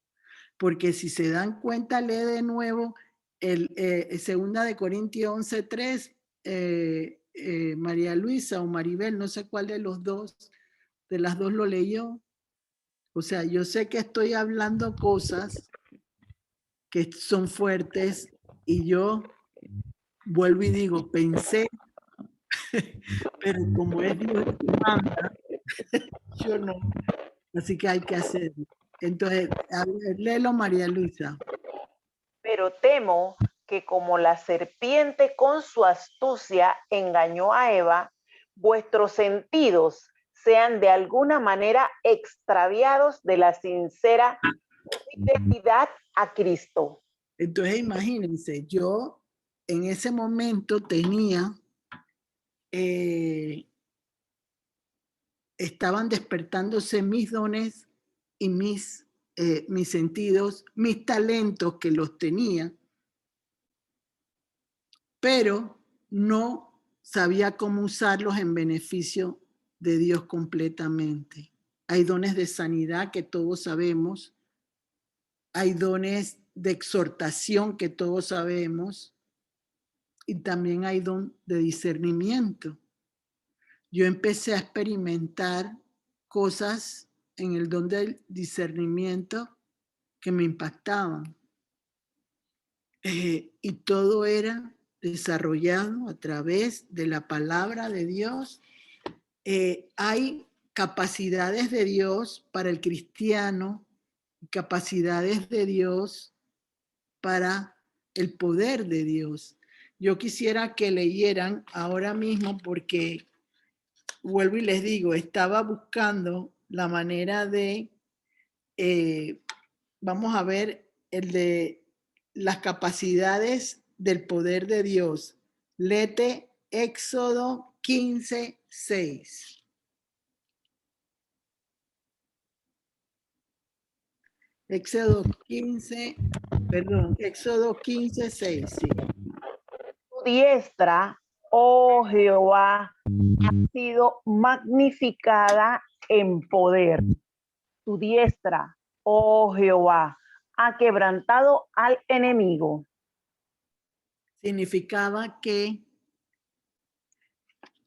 Porque si se dan cuenta, lee de nuevo el 2 Corintios 11:3, María Luisa o Maribel, no sé cuál de las dos lo leyó. O sea, yo sé que estoy hablando cosas que son fuertes, y yo vuelvo y digo, pensé, pero como es Dios que manda, yo no. Así que hay que hacerlo. Entonces, a ver, léelo, María Luisa. Pero temo que como la serpiente con su astucia engañó a Eva, vuestros sentidos sean de alguna manera extraviados de la sincera fidelidad a Cristo. Entonces, imagínense, yo en ese momento tenía, estaban despertándose mis dones y mis sentidos, mis talentos, que los tenía, pero no sabía cómo usarlos en beneficio de Dios completamente. Hay dones de sanidad que todos sabemos, hay dones de exhortación que todos sabemos, y también hay don de discernimiento. Yo empecé a experimentar cosas en el don del discernimiento que me impactaban. Y todo era desarrollado a través de la palabra de Dios. Hay capacidades de Dios para el cristiano, capacidades de Dios para el poder de Dios. Yo quisiera que leyeran ahora mismo, porque vuelvo y les digo, estaba buscando la manera de, vamos a ver, el de las capacidades del poder de Dios. Léete Éxodo 15:6. Éxodo 15:6, sí. Tu diestra, oh Jehová, ha sido magnificada en poder. Tu diestra, oh Jehová, ha quebrantado al enemigo. Significaba que,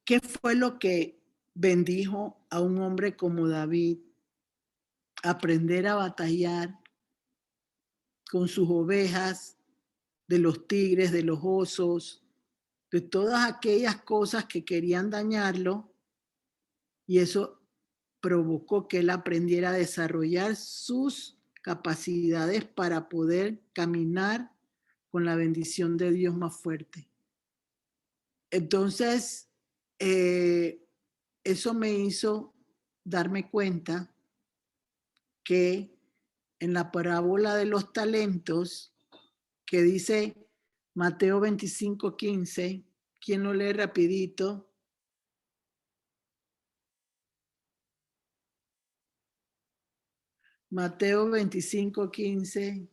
¿qué fue lo que bendijo a un hombre como David? Aprender a batallar con sus ovejas, de los tigres, de los osos, de todas aquellas cosas que querían dañarlo, y eso provocó que él aprendiera a desarrollar sus capacidades para poder caminar con la bendición de Dios más fuerte. Entonces, eso me hizo darme cuenta que en la parábola de los talentos, que dice Mateo 25:15, ¿quién lo lee rapidito? Mateo 25:15,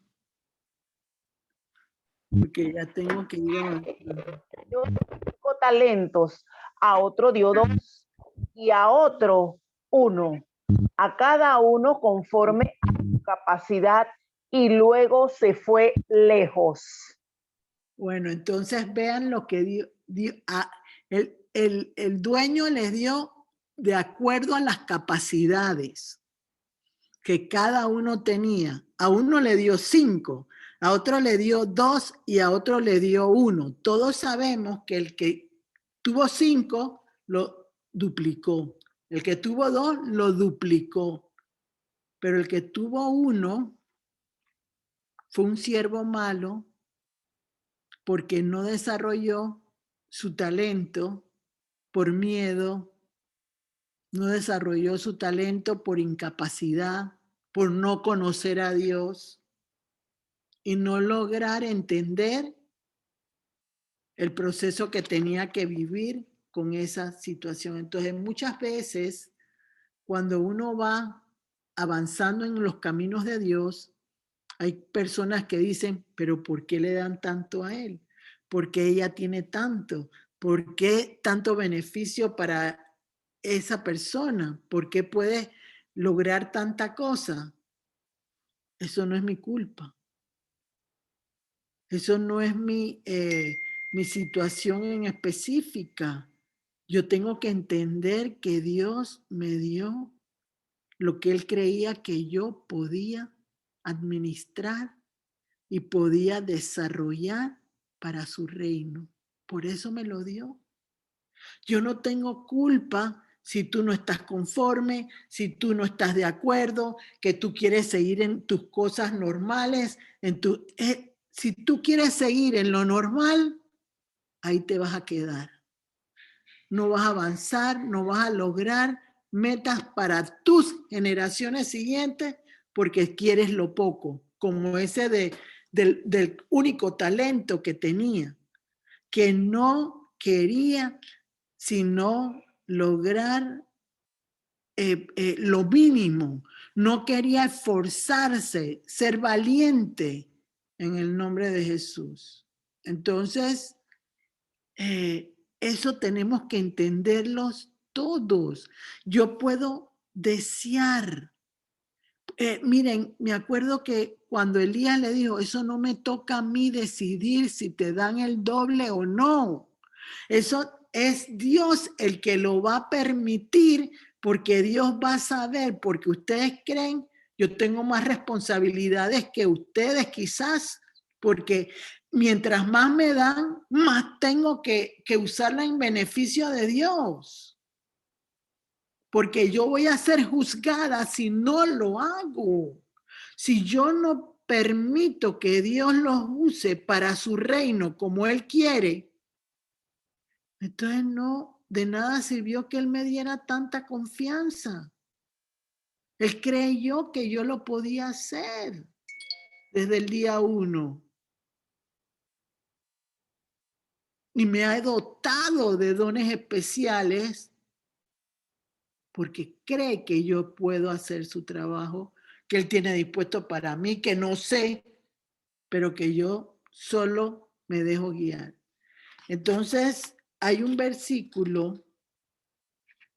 porque ya tengo que ir avanzando. Dio 5 talentos, a otro dio 2 y a otro 1, a cada uno conforme a su capacidad, y luego se fue lejos. Bueno, entonces vean lo que el dueño les dio de acuerdo a las capacidades que cada uno tenía. A uno le dio 5, a otro le dio 2 y a otro le dio 1. Todos sabemos que el que tuvo 5 lo duplicó. El que tuvo 2 lo duplicó. Pero el que tuvo 1 fue un siervo malo porque no desarrolló su talento por miedo, no desarrolló su talento por incapacidad, por no conocer a Dios y no lograr entender el proceso que tenía que vivir con esa situación. Entonces, muchas veces, cuando uno va avanzando en los caminos de Dios, hay personas que dicen, pero ¿por qué le dan tanto a él? ¿Por qué ella tiene tanto? ¿Por qué tanto beneficio para esa persona? ¿Por qué puede lograr tanta cosa? Eso no es mi culpa. Eso no es mi situación en específica. Yo tengo que entender que Dios me dio lo que Él creía que yo podía administrar y podía desarrollar para su reino. Por eso me lo dio. Yo no tengo culpa si tú no estás conforme, si tú no estás de acuerdo, que tú quieres seguir en tus cosas normales, si tú quieres seguir en lo normal, ahí te vas a quedar. No vas a avanzar, no vas a lograr metas para tus generaciones siguientes porque quieres lo poco, como ese del único talento que tenía, que no quería sino lograr lo mínimo, no quería esforzarse, ser valiente en el nombre de Jesús. Entonces, eso tenemos que entenderlos todos. Yo puedo desear. Miren, me acuerdo que cuando Elías le dijo, eso no me toca a mí decidir si te dan el doble o no. Eso es Dios el que lo va a permitir porque Dios va a saber, porque ustedes creen, yo tengo más responsabilidades que ustedes quizás, porque mientras más me dan, más tengo que usarla en beneficio de Dios. Porque yo voy a ser juzgada si no lo hago. Si yo no permito que Dios los use para su reino como Él quiere, entonces no, de nada sirvió que Él me diera tanta confianza. Él creyó que yo lo podía hacer desde el día 1. Y me ha dotado de dones especiales porque cree que yo puedo hacer su trabajo, que Él tiene dispuesto para mí, que no sé, pero que yo solo me dejo guiar. Entonces, hay un versículo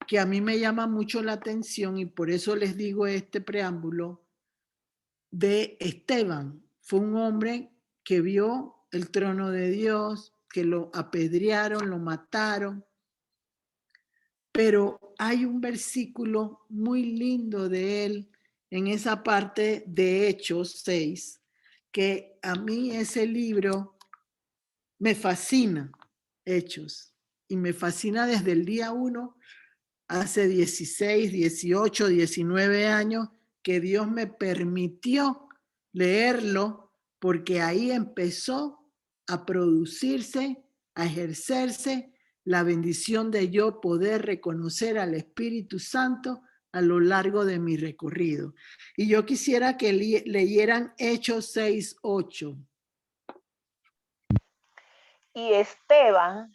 que a mí me llama mucho la atención y por eso les digo este preámbulo de Esteban. Fue un hombre que vio el trono de Dios, que lo apedrearon, lo mataron. Pero hay un versículo muy lindo de él en esa parte de Hechos 6, que a mí ese libro me fascina, Hechos. Y me fascina desde el día 1, hace 16, 18, 19 años, que Dios me permitió leerlo, porque ahí empezó a producirse, a ejercerse la bendición de yo poder reconocer al Espíritu Santo a lo largo de mi recorrido. Y yo quisiera que leyeran Hechos 6, 8. Y Esteban,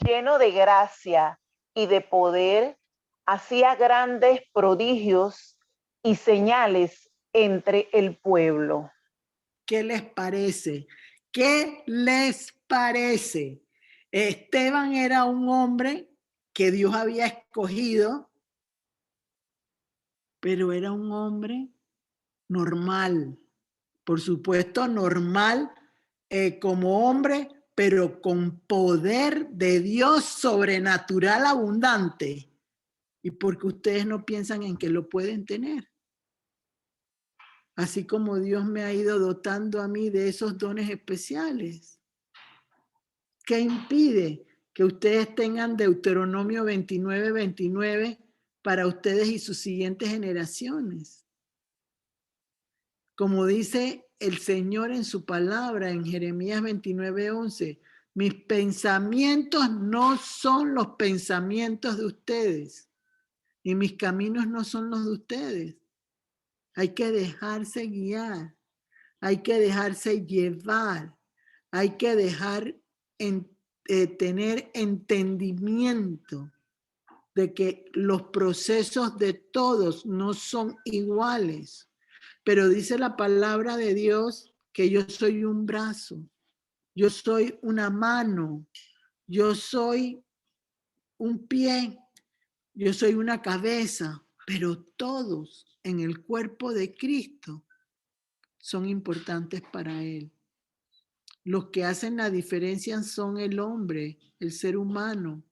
lleno de gracia y de poder, hacía grandes prodigios y señales entre el pueblo. ¿Qué les parece? ¿Qué les parece? Esteban era un hombre que Dios había escogido, pero era un hombre normal. Por supuesto, normal como hombre, pero con poder de Dios sobrenatural abundante. Y porque ustedes no piensan en que lo pueden tener. Así como Dios me ha ido dotando a mí de esos dones especiales. ¿Qué impide que ustedes tengan Deuteronomio 29, 29 para ustedes y sus siguientes generaciones? Como dice el Señor en su palabra en Jeremías 29, 11, mis pensamientos no son los pensamientos de ustedes y mis caminos no son los de ustedes. Hay que dejarse guiar, hay que dejarse llevar, hay que tener entendimiento de que los procesos de todos no son iguales. Pero dice la palabra de Dios que yo soy un brazo, yo soy una mano, yo soy un pie, yo soy una cabeza, pero todos en el cuerpo de Cristo son importantes para Él. Los que hacen la diferencia son el hombre, el ser humano,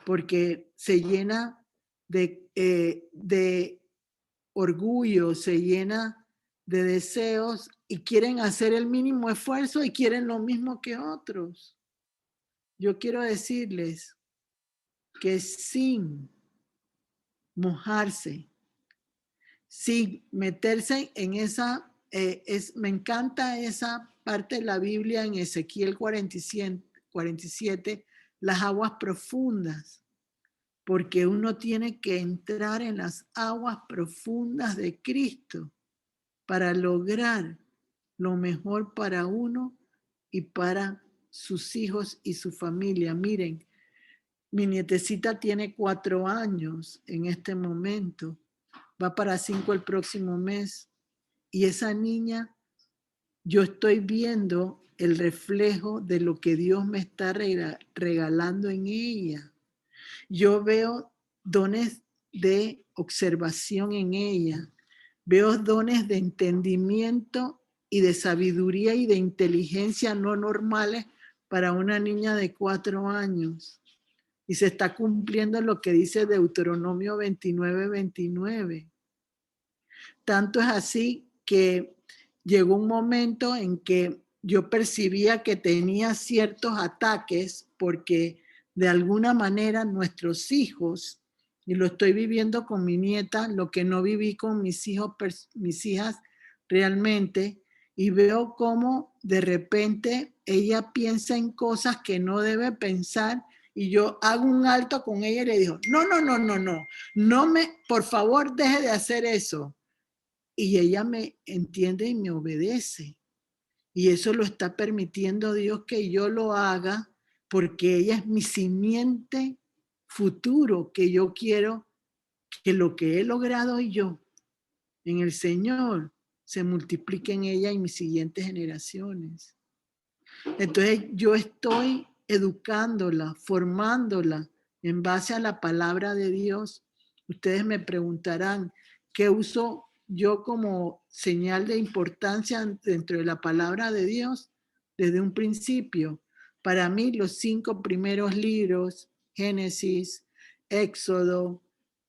porque se llena de orgullo, se llena de deseos y quieren hacer el mínimo esfuerzo y quieren lo mismo que otros. Yo quiero decirles que sin mojarse, sin meterse en esa, me encanta esa parte de la Biblia en Ezequiel 47, las aguas profundas. Porque uno tiene que entrar en las aguas profundas de Cristo para lograr lo mejor para uno y para sus hijos y su familia. Miren, mi nietecita tiene 4 años en este momento, va para 5 el próximo mes, y esa niña, yo estoy viendo el reflejo de lo que Dios me está regalando en ella. Yo veo dones de observación en ella, veo dones de entendimiento y de sabiduría y de inteligencia no normales para una niña de 4 años. Y se está cumpliendo lo que dice Deuteronomio 29, 29. Tanto es así que llegó un momento en que yo percibía que tenía ciertos ataques porque de alguna manera nuestros hijos, y lo estoy viviendo con mi nieta, lo que no viví con mis hijas realmente, y veo cómo de repente ella piensa en cosas que no debe pensar, y yo hago un alto con ella y le digo, por favor deje de hacer eso. Y ella me entiende y me obedece. Y eso lo está permitiendo Dios que yo lo haga porque ella es mi simiente futuro, que yo quiero que lo que he logrado yo en el Señor se multiplique en ella y mis siguientes generaciones. Entonces yo estoy educándola, formándola en base a la palabra de Dios. Ustedes me preguntarán, ¿qué uso yo como señal de importancia dentro de la palabra de Dios? Desde un principio, para mí los 5 primeros libros, Génesis, Éxodo,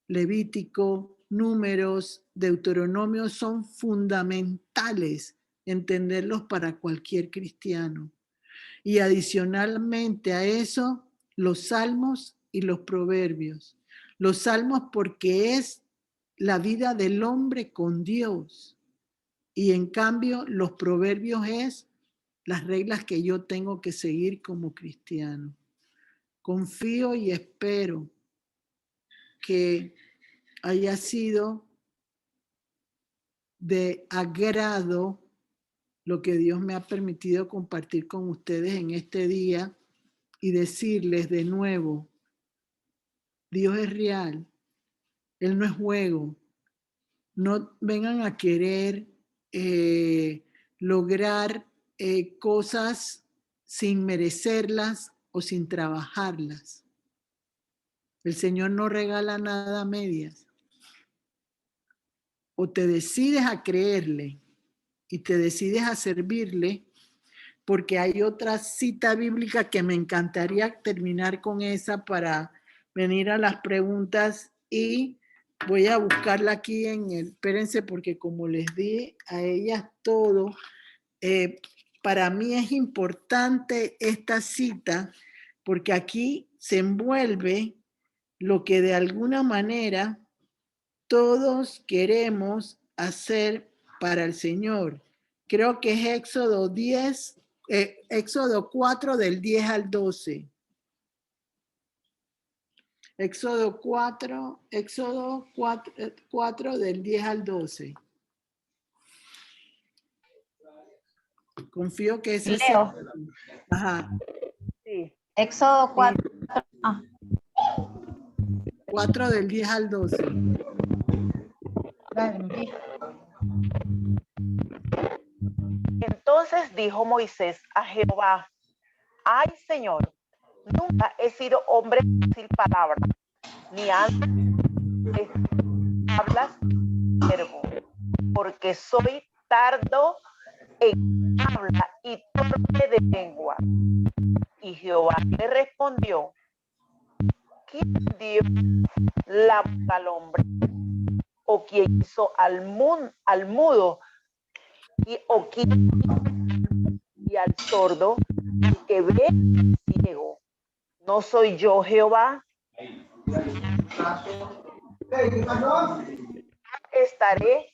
Levítico, Números, Deuteronomio, son fundamentales entenderlos para cualquier cristiano. Y adicionalmente a eso, los salmos y los proverbios. Los salmos porque es la vida del hombre con Dios. Y en cambio los proverbios es las reglas que yo tengo que seguir como cristiano. Confío y espero que haya sido de agrado lo que Dios me ha permitido compartir con ustedes en este día y decirles de nuevo, Dios es real, Él no es juego. No vengan a querer lograr cosas sin merecerlas o sin trabajarlas. El Señor no regala nada a medias. O te decides a creerle y te decides a servirle, porque hay otra cita bíblica que me encantaría terminar con esa para venir a las preguntas y voy a buscarla aquí espérense porque como les di a ellas todo, para mí es importante esta cita porque aquí se envuelve lo que de alguna manera todos queremos hacer para el Señor. Creo que es Éxodo 4 del 10 al 12. Éxodo 4 del 10 al 12. Confío que ese Leo. sea. Ajá. Sí. Éxodo 4. 4 del 10 al 12. Entonces dijo Moisés a Jehová, ay Señor, nunca he sido hombre sin palabra, ni antes hablas siervo, porque soy tardo en habla y torpe de lengua. Y Jehová le respondió, ¿quién dio la boca al hombre? ¿O quién hizo al mudo? ¿O quién y al sordo, el que ve ciego? ¿No soy yo Jehová? Estaré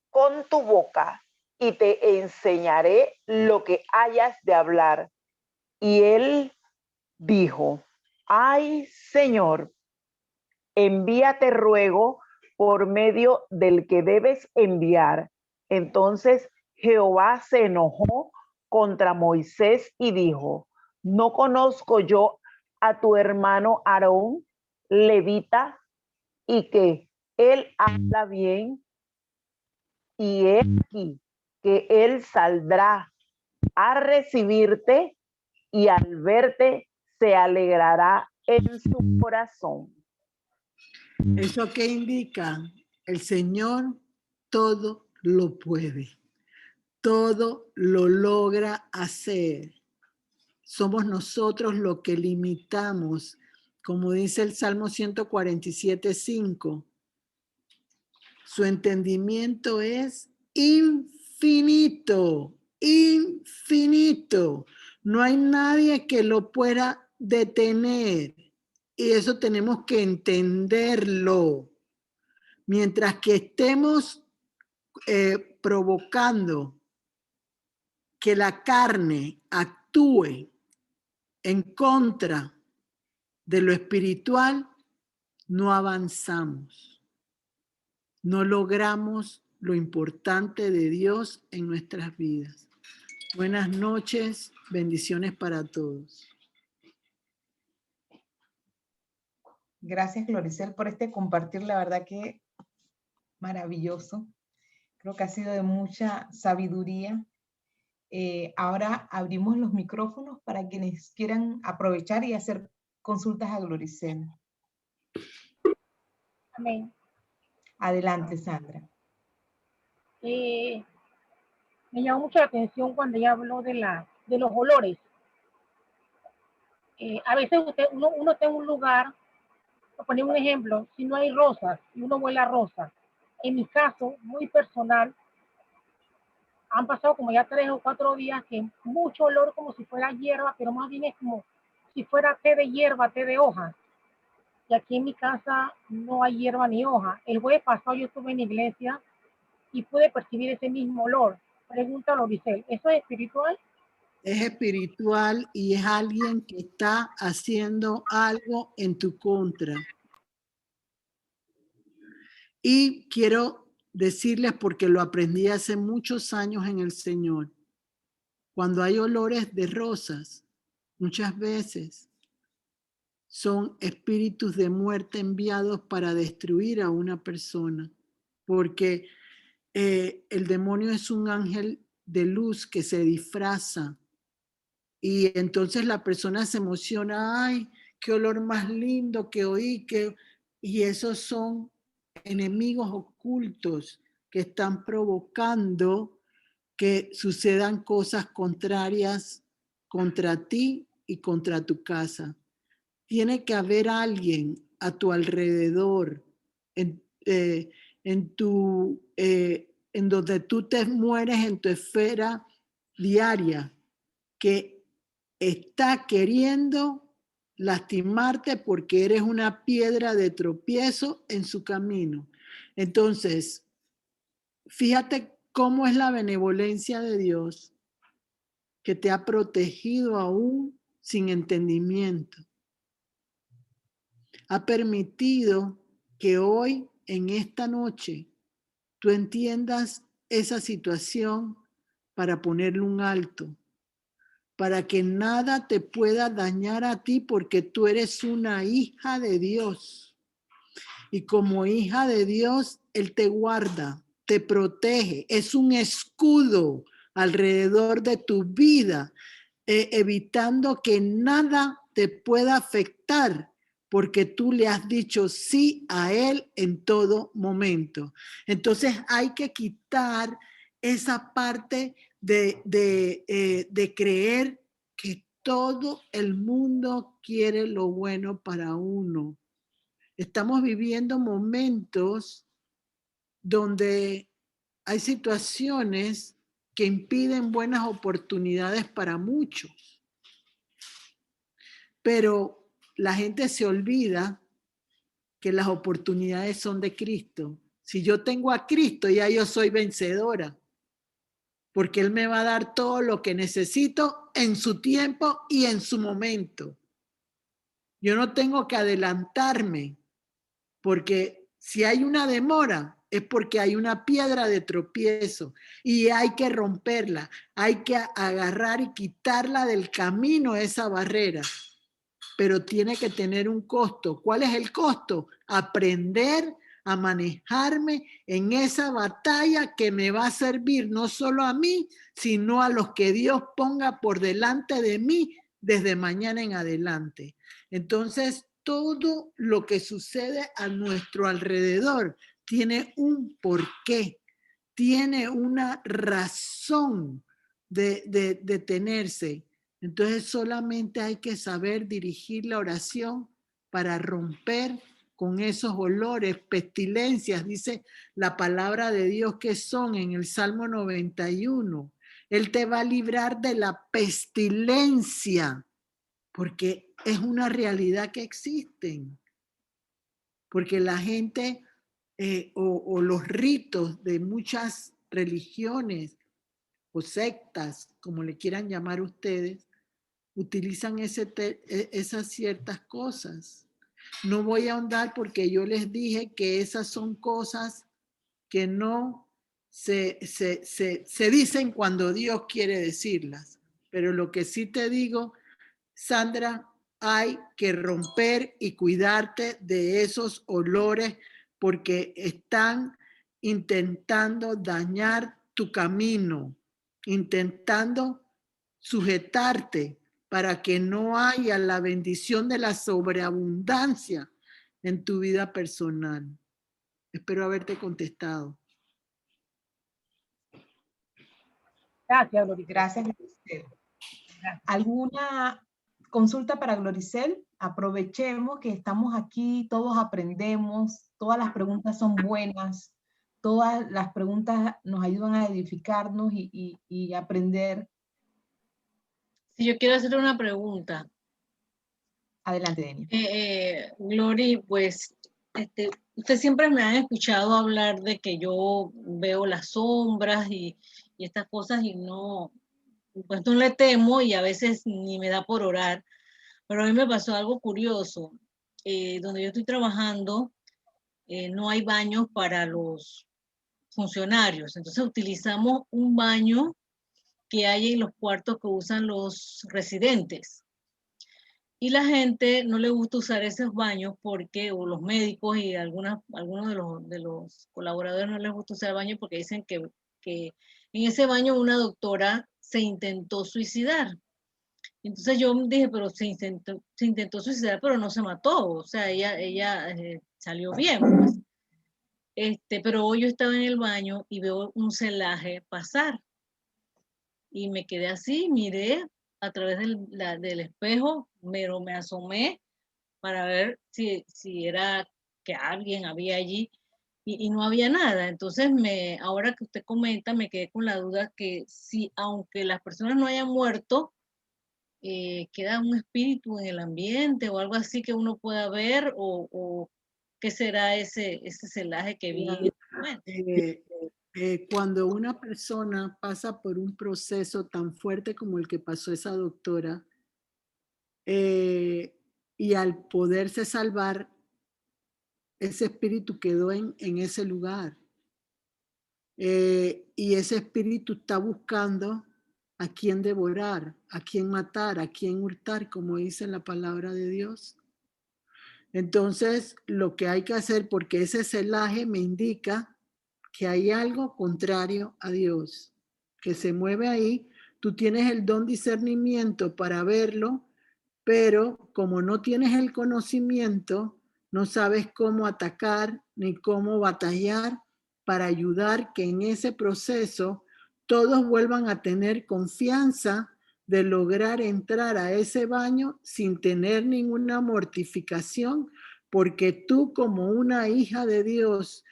con tu boca y te enseñaré lo que hayas de hablar. Y él dijo, ay Señor, envíate ruego por medio del que debes enviar. Entonces Jehová se enojó contra Moisés y dijo, ¿no conozco yo a tu hermano Aarón, levita, y que él habla bien? Y he aquí que él saldrá a recibirte y al verte se alegrará en su corazón. ¿Eso qué indica? El Señor todo lo puede, todo lo logra hacer. Somos nosotros los que limitamos, como dice el Salmo 147:5. Su entendimiento es infinito, infinito. No hay nadie que lo pueda detener. Y eso tenemos que entenderlo. Mientras que estemos provocando que la carne actúe en contra de lo espiritual, no avanzamos. No logramos lo importante de Dios en nuestras vidas. Buenas noches, bendiciones para todos. Gracias, Gloricel, por este compartir, la verdad que maravilloso. Creo que ha sido de mucha sabiduría. Ahora abrimos los micrófonos para quienes quieran aprovechar y hacer consultas a Gloricel. Amén. Adelante, Sandra. Me llamó mucho la atención cuando ella habló de los olores. A veces uno está en un lugar, por poner un ejemplo, si no hay rosas y uno huele a rosas. En mi caso, muy personal, han pasado como ya 3 o 4 días que mucho olor como si fuera hierba, pero más bien es como si fuera té de hierba, té de hoja. Y aquí en mi casa no hay hierba ni hoja. El jueves pasado yo estuve en la iglesia y pude percibir ese mismo olor. Pregúntalo, Loricel, ¿eso es espiritual? Es espiritual y es alguien que está haciendo algo en tu contra. Y quiero decirles, porque lo aprendí hace muchos años en el Señor, cuando hay olores de rosas, muchas veces son espíritus de muerte enviados para destruir a una persona, porque el demonio es un ángel de luz que se disfraza y entonces la persona se emociona, ay, qué olor más lindo que oí, y esos son enemigos ocultos que están provocando que sucedan cosas contrarias contra ti y contra tu casa. Tiene que haber alguien a tu alrededor, en donde tú te mueres en tu esfera diaria, que está queriendo lastimarte porque eres una piedra de tropiezo en su camino. Entonces, fíjate cómo es la benevolencia de Dios que te ha protegido aún sin entendimiento. Ha permitido que hoy, en esta noche, tú entiendas esa situación para ponerle un alto, para que nada te pueda dañar a ti porque tú eres una hija de Dios. Y como hija de Dios, Él te guarda, te protege, es un escudo alrededor de tu vida, evitando que nada te pueda afectar porque tú le has dicho sí a Él en todo momento. Entonces hay que quitar esa parte de creer que todo el mundo quiere lo bueno para uno. Estamos viviendo momentos donde hay situaciones que impiden buenas oportunidades para muchos. Pero la gente se olvida que las oportunidades son de Cristo. Si yo tengo a Cristo, ya yo soy vencedora, porque Él me va a dar todo lo que necesito en su tiempo y en su momento. Yo no tengo que adelantarme, porque si hay una demora, es porque hay una piedra de tropiezo y hay que romperla, hay que agarrar y quitarla del camino esa barrera. Pero tiene que tener un costo. ¿Cuál es el costo? Aprender a manejarme en esa batalla que me va a servir no solo a mí, sino a los que Dios ponga por delante de mí desde mañana en adelante. Entonces, todo lo que sucede a nuestro alrededor tiene un porqué, tiene una razón de detenerse. Entonces solamente hay que saber dirigir la oración para romper con esos olores, pestilencias, dice la palabra de Dios que son en el Salmo 91. Él te va a librar de la pestilencia, porque es una realidad que existen. Porque la gente o los ritos de muchas religiones o sectas, como le quieran llamar ustedes, utilizan esas ciertas cosas. No voy a ahondar porque yo les dije que esas son cosas que no se dicen cuando Dios quiere decirlas. Pero lo que sí te digo, Sandra, hay que romper y cuidarte de esos olores porque están intentando dañar tu camino, intentando sujetarte para que no haya la bendición de la sobreabundancia en tu vida personal. Espero haberte contestado. Gracias, Gloricel. Gracias, Gloricel. ¿Alguna consulta para Gloricel? Aprovechemos que estamos aquí, todos aprendemos, todas las preguntas son buenas, todas las preguntas nos ayudan a edificarnos y aprender. Si yo quiero hacer una pregunta. Adelante, Denia. Glory, pues usted siempre me han escuchado hablar de que yo veo las sombras y estas cosas y no, pues no le temo y a veces ni me da por orar. Pero a mí me pasó algo curioso. Donde yo estoy trabajando, no hay baños para los funcionarios. Entonces utilizamos un baño que hay en los cuartos que usan los residentes. Y la gente no le gusta usar esos baños porque, o los médicos y algunos de los colaboradores no les gusta usar el baño porque dicen que en ese baño una doctora se intentó suicidar. Entonces yo dije, pero se intentó suicidar, pero no se mató. O sea, ella salió bien, pues. Pero hoy yo estaba en el baño y veo un celaje pasar. Y me quedé así, miré a través del espejo, pero me asomé para ver si era que alguien había allí y no había nada. Entonces, ahora que usted comenta, me quedé con la duda que si, aunque las personas no hayan muerto, queda un espíritu en el ambiente o algo así que uno pueda ver o qué será ese celaje que vi en este momento. Cuando una persona pasa por un proceso tan fuerte como el que pasó esa doctora, y al poderse salvar, ese espíritu quedó en ese lugar. Y ese espíritu está buscando a quién devorar, a quién matar, a quién hurtar, como dice la palabra de Dios. Entonces, lo que hay que hacer, porque ese celaje me indica que hay algo contrario a Dios, que se mueve ahí. Tú tienes el don discernimiento para verlo, pero como no tienes el conocimiento, no sabes cómo atacar ni cómo batallar para ayudar que en ese proceso todos vuelvan a tener confianza de lograr entrar a ese baño sin tener ninguna mortificación, porque tú como una hija de Dios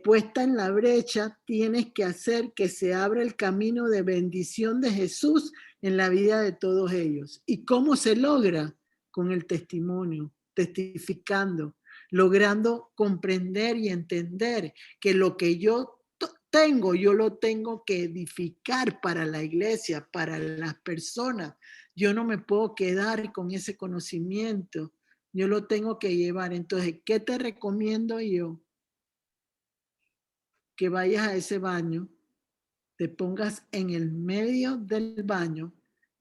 puesta en la brecha, tienes que hacer que se abra el camino de bendición de Jesús en la vida de todos ellos. ¿Y cómo se logra? Con el testimonio, testificando, logrando comprender y entender que lo que yo tengo, yo lo tengo que edificar para la iglesia, para las personas. Yo no me puedo quedar con ese conocimiento, yo lo tengo que llevar. Entonces, ¿qué te recomiendo yo? Que vayas a ese baño, te pongas en el medio del baño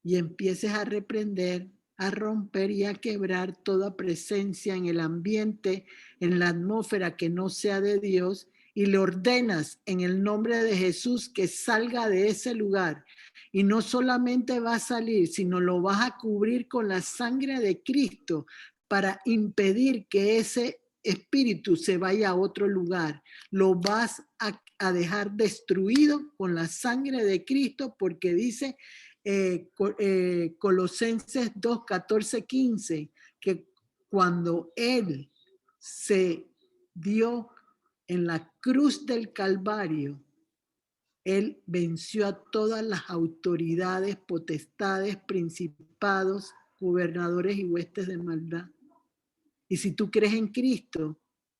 y empieces a reprender, a romper y a quebrar toda presencia en el ambiente, en la atmósfera que no sea de Dios, y le ordenas en el nombre de Jesús que salga de ese lugar. Y no solamente va a salir, sino lo vas a cubrir con la sangre de Cristo para impedir que ese espíritu se vaya a otro lugar. Lo vas a dejar destruido con la sangre de Cristo, porque dice Colosenses 2, 14, 15, que cuando Él se dio en la cruz del Calvario, Él venció a todas las autoridades, potestades, principados, gobernadores y huestes de maldad. Y si tú crees en Cristo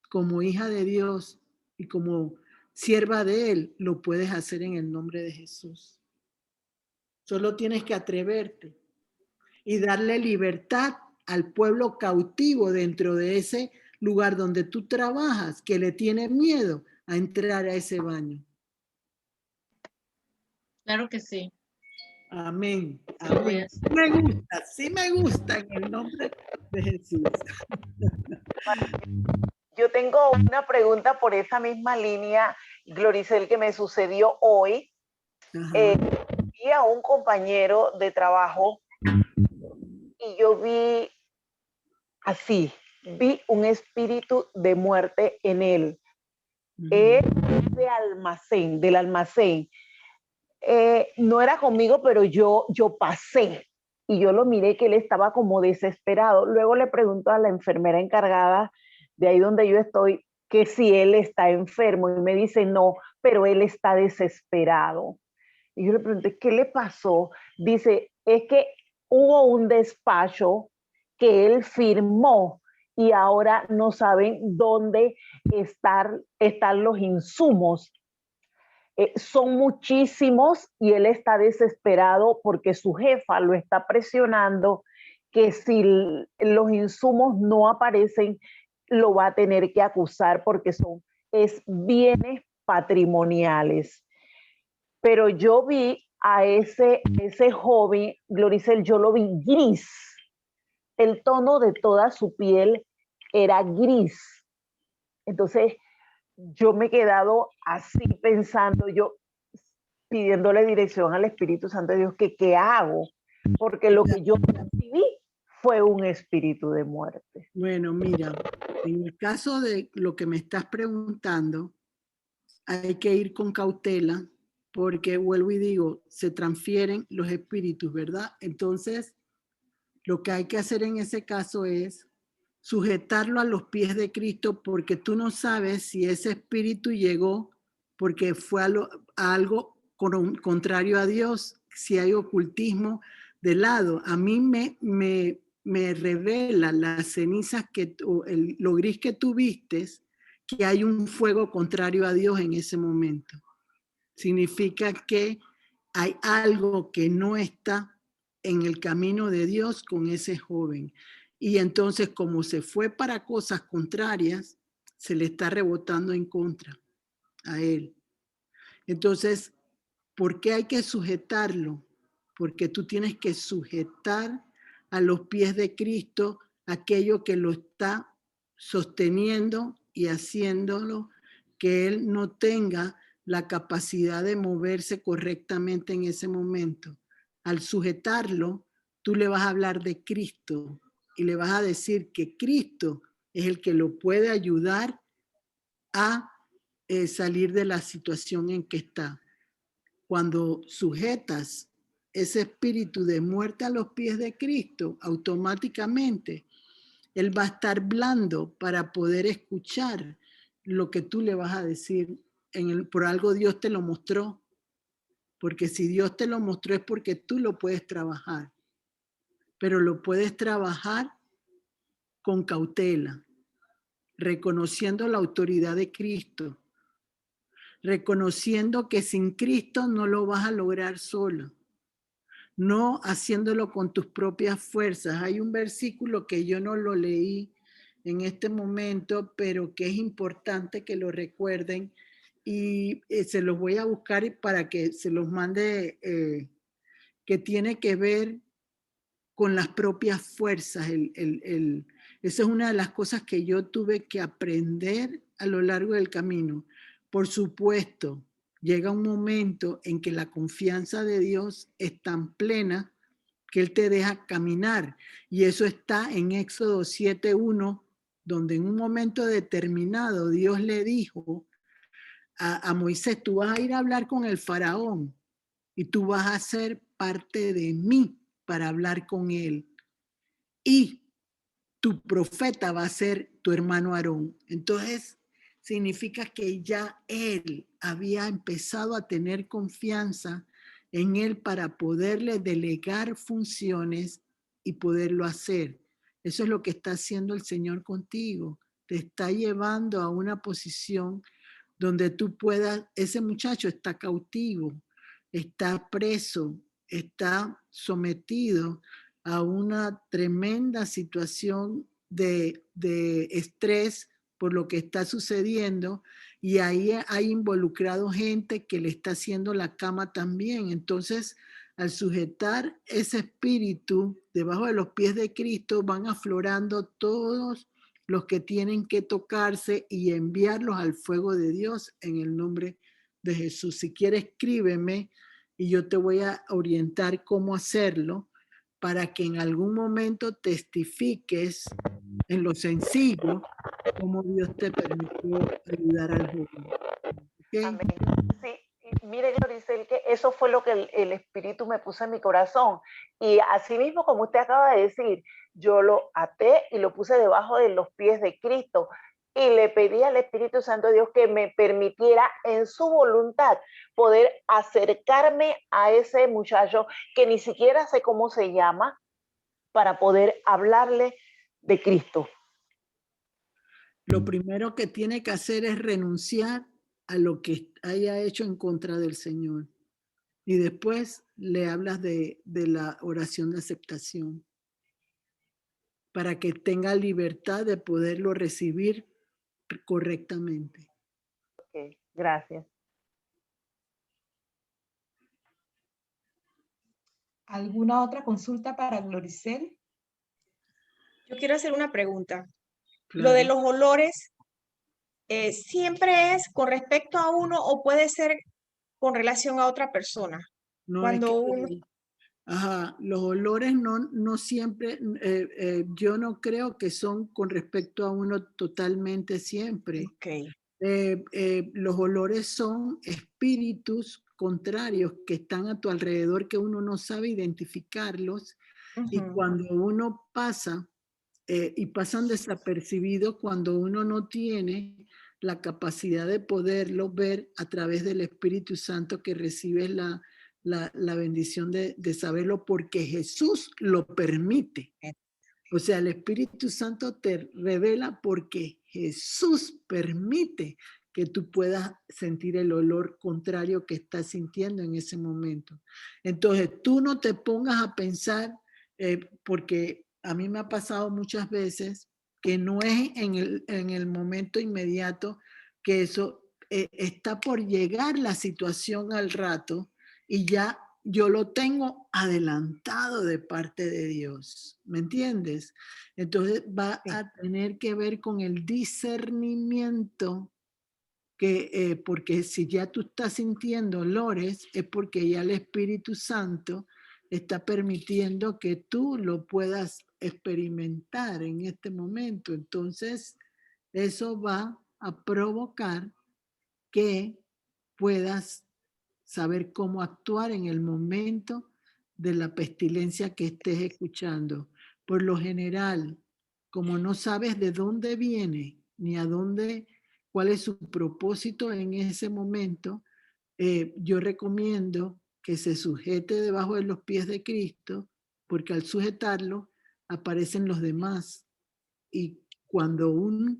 como hija de Dios y como sierva de Él, lo puedes hacer en el nombre de Jesús. Solo tienes que atreverte y darle libertad al pueblo cautivo dentro de ese lugar donde tú trabajas, que le tiene miedo a entrar a ese baño. Claro que sí. Amén. Amén. Sí me gusta en el nombre de Jesús. Yo tengo una pregunta por esa misma línea, Gloricel, que me sucedió hoy. Vi a un compañero de trabajo y yo vi así, vi un espíritu de muerte en él. Es del almacén. No era conmigo, pero yo pasé y yo lo miré que él estaba como desesperado. Luego le pregunto a la enfermera encargada de ahí donde yo estoy que si él está enfermo y me dice no, pero él está desesperado. Y yo le pregunté, ¿qué le pasó? Dice, es que hubo un despacho que él firmó y ahora no saben dónde están los insumos. Son muchísimos y él está desesperado porque su jefa lo está presionando que si los insumos no aparecen, lo va a tener que acusar porque es bienes patrimoniales. Pero yo vi a ese joven, Gloricel, yo lo vi gris. El tono de toda su piel era gris. Entonces, yo me he quedado así pensando, yo pidiéndole dirección al Espíritu Santo de Dios, que qué hago, porque lo que yo recibí fue un espíritu de muerte. Bueno, mira, en el caso de lo que me estás preguntando, hay que ir con cautela, porque vuelvo y digo, se transfieren los espíritus, ¿verdad? Entonces, lo que hay que hacer en ese caso es sujetarlo a los pies de Cristo, porque tú no sabes si ese espíritu llegó porque fue a algo contrario a Dios, si hay ocultismo de lado. A mí me revela las cenizas, lo gris que tú vistes, que hay un fuego contrario a Dios en ese momento. Significa que hay algo que no está en el camino de Dios con ese joven. Y entonces, como se fue para cosas contrarias, se le está rebotando en contra a él. Entonces, ¿por qué hay que sujetarlo? Porque tú tienes que sujetar a los pies de Cristo aquello que lo está sosteniendo y haciéndolo que él no tenga la capacidad de moverse correctamente en ese momento. Al sujetarlo, tú le vas a hablar de Cristo y le vas a decir que Cristo es el que lo puede ayudar a salir de la situación en que está. Cuando sujetas ese espíritu de muerte a los pies de Cristo, automáticamente él va a estar blando para poder escuchar lo que tú le vas a decir. Por algo Dios te lo mostró, porque si Dios te lo mostró es porque tú lo puedes trabajar, pero lo puedes trabajar con cautela, reconociendo la autoridad de Cristo, reconociendo que sin Cristo no lo vas a lograr solo, no haciéndolo con tus propias fuerzas. Hay un versículo que yo no lo leí en este momento, pero que es importante que lo recuerden y se los voy a buscar para que se los mande, que tiene que ver con las propias fuerzas. Esa es una de las cosas que yo tuve que aprender a lo largo del camino. Por supuesto, llega un momento en que la confianza de Dios es tan plena que Él te deja caminar. Y eso está en Éxodo 7:1, donde en un momento determinado Dios le dijo a Moisés, tú vas a ir a hablar con el faraón y tú vas a ser parte de mí para hablar con él. Y tu profeta va a ser tu hermano Aarón. Entonces, significa que ya él había empezado a tener confianza en él para poderle delegar funciones y poderlo hacer. Eso es lo que está haciendo el Señor contigo. Te está llevando a una posición donde tú puedas, ese muchacho está cautivo, está preso, está sometido a una tremenda situación de estrés por lo que está sucediendo, y ahí hay involucrado gente que le está haciendo la cama también. Entonces, al sujetar ese espíritu debajo de los pies de Cristo, van aflorando todos los que tienen que tocarse y enviarlos al fuego de Dios en el nombre de Jesús. Si quieres, escríbeme y yo te voy a orientar cómo hacerlo para que en algún momento testifiques en lo sencillo cómo Dios te permitió ayudar al joven. ¿Okay? Amén. Sí, mire, Gloricel, que eso fue lo que el Espíritu me puso en mi corazón. Y así mismo, como usted acaba de decir, yo lo até y lo puse debajo de los pies de Cristo. Y le pedí al Espíritu Santo de Dios que me permitiera en su voluntad poder acercarme a ese muchacho que ni siquiera sé cómo se llama, para poder hablarle de Cristo? Lo primero que tiene que hacer es renunciar a lo que haya hecho en contra del Señor. Y después le hablas de la oración de aceptación para que tenga libertad de poderlo recibir correctamente. Ok, gracias. ¿Alguna otra consulta para Gloricel? Yo quiero hacer una pregunta. Claro. Lo de los olores, ¿siempre es con respecto a uno o puede ser con relación a otra persona? No es Cuando que, uno... ajá, los olores no siempre, yo no creo que son con respecto a uno totalmente siempre. Ok. Los olores son espíritus contrarios que están a tu alrededor que uno no sabe identificarlos y Ujú. cuando uno pasa y pasan desapercibidos cuando uno no tiene la capacidad de poderlo ver a través del Espíritu Santo que recibes la bendición de saberlo porque Jesús lo permite. O sea, el Espíritu Santo te revela porque Jesús permite que tú puedas sentir el olor contrario que estás sintiendo en ese momento. Entonces, tú no te pongas a pensar, porque a mí me ha pasado muchas veces que no es en el momento inmediato que eso está por llegar la situación al rato y ya yo lo tengo adelantado de parte de Dios, ¿me entiendes? Entonces va a tener que ver con el discernimiento, porque si ya tú estás sintiendo olores, es porque ya el Espíritu Santo está permitiendo que tú lo puedas experimentar en este momento. Entonces, eso va a provocar que puedas saber cómo actuar en el momento de la pestilencia que estés escuchando. Por lo general, como no sabes de dónde viene ni a dónde, cuál es su propósito en ese momento, yo recomiendo que se sujete debajo de los pies de Cristo, porque al sujetarlo aparecen los demás. Y cuando un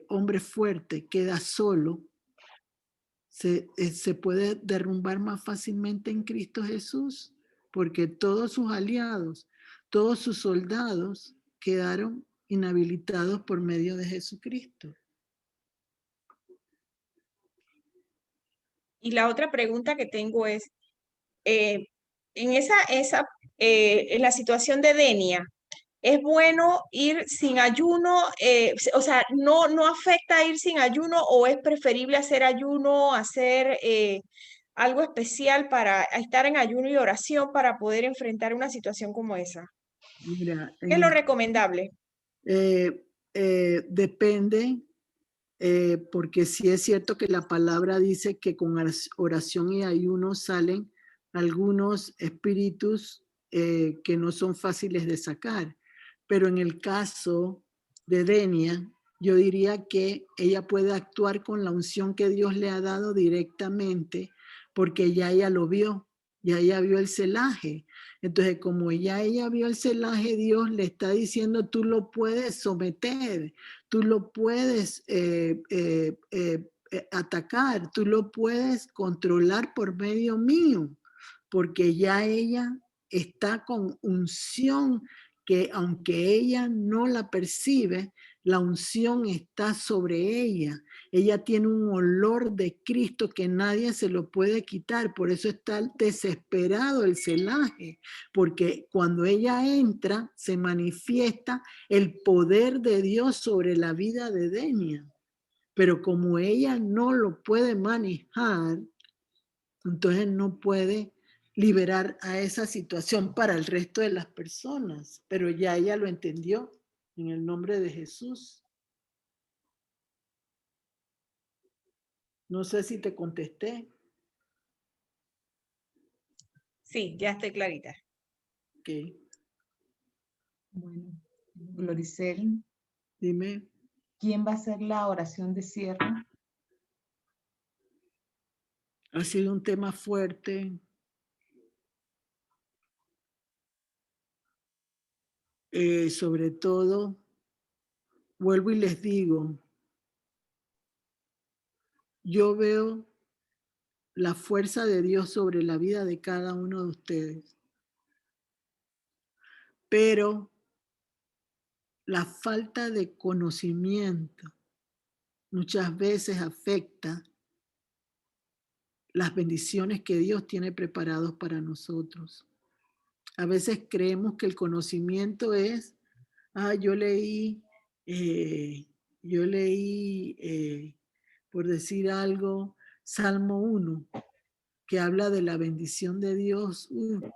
hombre fuerte queda solo, se puede derrumbar más fácilmente en Cristo Jesús, porque todos sus aliados, todos sus soldados quedaron inhabilitados por medio de Jesucristo. Y la otra pregunta que tengo es, en en la situación de Denia, ¿es bueno ir sin ayuno? O sea, ¿no afecta ir sin ayuno o es preferible hacer ayuno, hacer algo especial para estar en ayuno y oración para poder enfrentar una situación como esa? Mira, ¿Qué es lo recomendable? depende, porque sí es cierto que la palabra dice que con oración y ayuno salen algunos espíritus que no son fáciles de sacar. Pero en el caso de Denia, yo diría que ella puede actuar con la unción que Dios le ha dado directamente, porque ya ella lo vio, ya ella vio el celaje. Entonces, como ya ella vio el celaje, Dios le está diciendo, tú lo puedes someter, tú lo puedes atacar, tú lo puedes controlar por medio mío, porque ya ella está con unción que aunque ella no la percibe, la unción está sobre ella. Ella tiene un olor de Cristo que nadie se lo puede quitar. Por eso está desesperado el celaje, porque cuando ella entra se manifiesta el poder de Dios sobre la vida de Denia. Pero como ella no lo puede manejar, entonces no puede liberar a esa situación para el resto de las personas, pero ya ella lo entendió en el nombre de Jesús. No sé si te contesté. Sí, ya estoy clarita. Ok. Bueno, Gloricel, Dime. ¿quién va a hacer la oración de cierre? Ha sido un tema fuerte. sobre todo, vuelvo y les digo, yo veo la fuerza de Dios sobre la vida de cada uno de ustedes. Pero la falta de conocimiento muchas veces afecta las bendiciones que Dios tiene preparados para nosotros. A veces creemos que el conocimiento es, yo leí, por decir algo, Salmo 1, que habla de la bendición de Dios.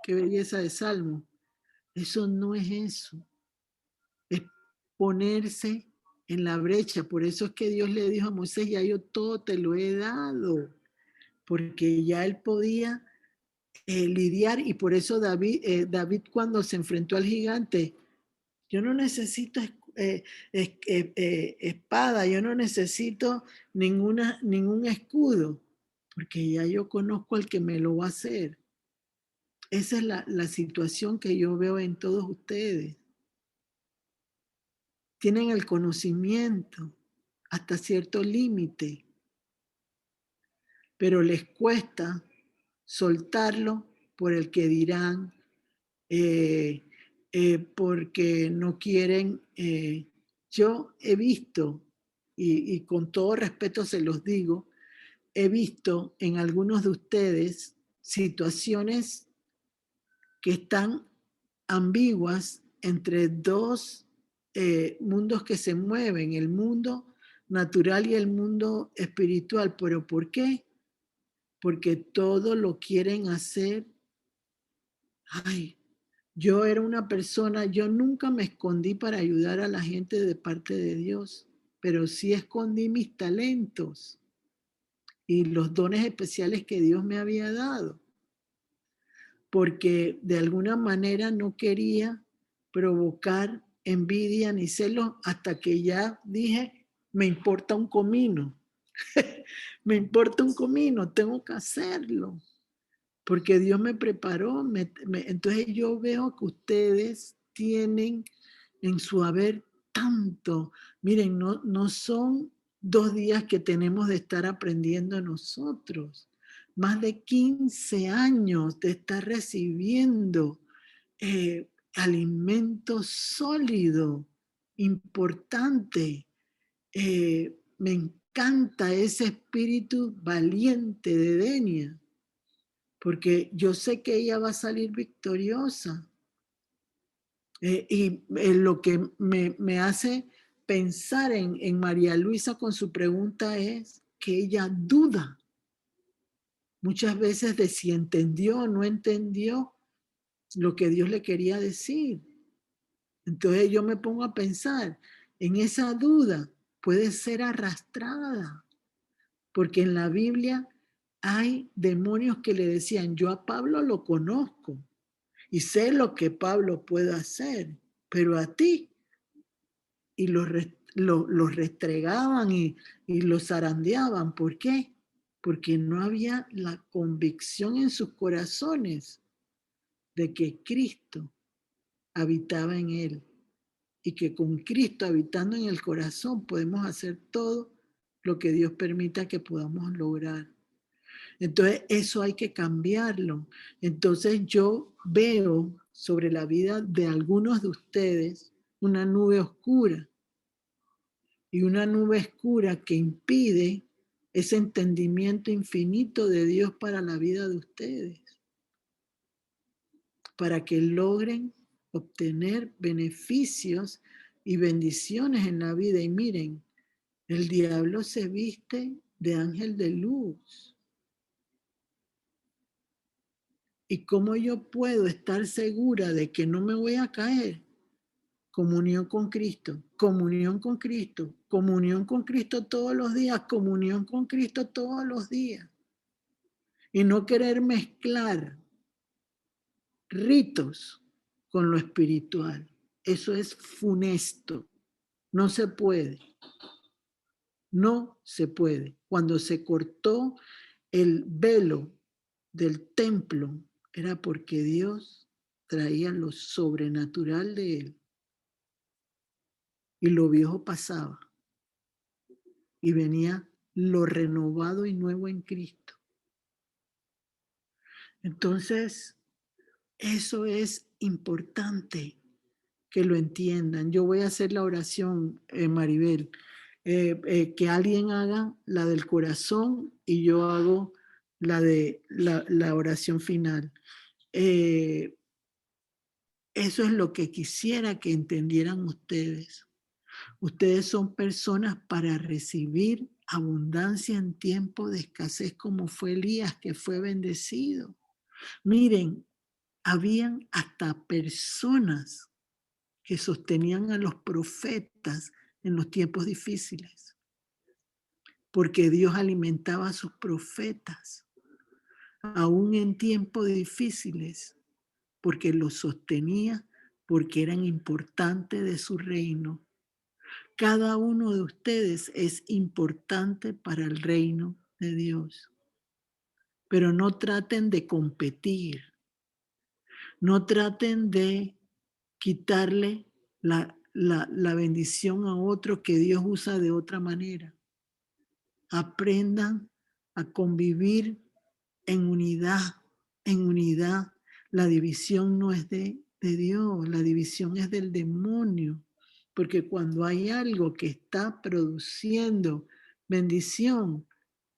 ¡Qué belleza de Salmo! Eso no es eso. Es ponerse en la brecha. Por eso es que Dios le dijo a Moisés, ya yo todo te lo he dado. Porque ya él podía lidiar, y por eso David cuando se enfrentó al gigante, yo no necesito espada, yo no necesito ningún escudo, porque ya yo conozco al que me lo va a hacer. Esa es la situación que yo veo en todos ustedes. Tienen el conocimiento hasta cierto límite, pero les cuesta soltarlo por el que dirán, porque no quieren. Yo he visto, y con todo respeto se los digo, he visto en algunos de ustedes situaciones que están ambiguas entre dos mundos que se mueven, el mundo natural y el mundo espiritual. ¿Pero por qué? Porque todo lo quieren hacer. Yo era una persona, yo nunca me escondí para ayudar a la gente de parte de Dios, pero sí escondí mis talentos y los dones especiales que Dios me había dado, porque de alguna manera no quería provocar envidia ni celos, hasta que ya dije, me importa un comino, me importa un comino, tengo que hacerlo. Porque Dios me preparó. Entonces yo veo que ustedes tienen en su haber tanto. Miren, no son 2 días que tenemos de estar aprendiendo nosotros. Más de 15 años de estar recibiendo alimento sólido, importante. Me encanta ese espíritu valiente de Denia, porque yo sé que ella va a salir victoriosa. Lo que me hace pensar en María Luisa con su pregunta es que ella duda muchas veces de si entendió o no entendió lo que Dios le quería decir. Entonces yo me pongo a pensar, en esa duda puede ser arrastrada, porque en la Biblia hay demonios que le decían, yo a Pablo lo conozco y sé lo que Pablo puede hacer, pero a ti, y los restregaban y los zarandeaban. ¿Por qué? Porque no había la convicción en sus corazones de que Cristo habitaba en él, y que con Cristo habitando en el corazón podemos hacer todo lo que Dios permita que podamos lograr. Entonces eso hay que cambiarlo. Entonces yo veo sobre la vida de algunos de ustedes una nube oscura, y una nube oscura que impide ese entendimiento infinito de Dios para la vida de ustedes, para que logren obtener beneficios y bendiciones en la vida. Y miren, el diablo se viste de ángel de luz. ¿Y cómo yo puedo estar segura de que no me voy a caer? Comunión con Cristo, comunión con Cristo, comunión con Cristo todos los días, comunión con Cristo todos los días. Y no querer mezclar ritos con lo espiritual. Eso es funesto. No se puede. No se puede. Cuando se cortó el velo del templo, era porque Dios traía lo sobrenatural de él y lo viejo pasaba y venía lo renovado y nuevo en Cristo. Entonces, eso es importante que lo entiendan. Yo voy a hacer la oración, Maribel, que alguien haga la del corazón y yo hago la de la oración final. Eso es lo que quisiera que entendieran ustedes. Ustedes son personas para recibir abundancia en tiempo de escasez, como fue Elías, que fue bendecido. Miren, habían hasta personas que sostenían a los profetas en los tiempos difíciles, porque Dios alimentaba a sus profetas, aún en tiempos difíciles, porque los sostenía, porque eran importantes de su reino. Cada uno de ustedes es importante para el reino de Dios. Pero no traten de competir. No traten de quitarle la bendición a otro que Dios usa de otra manera. Aprendan a convivir en unidad, en unidad. La división no es de Dios, la división es del demonio. Porque cuando hay algo que está produciendo bendición,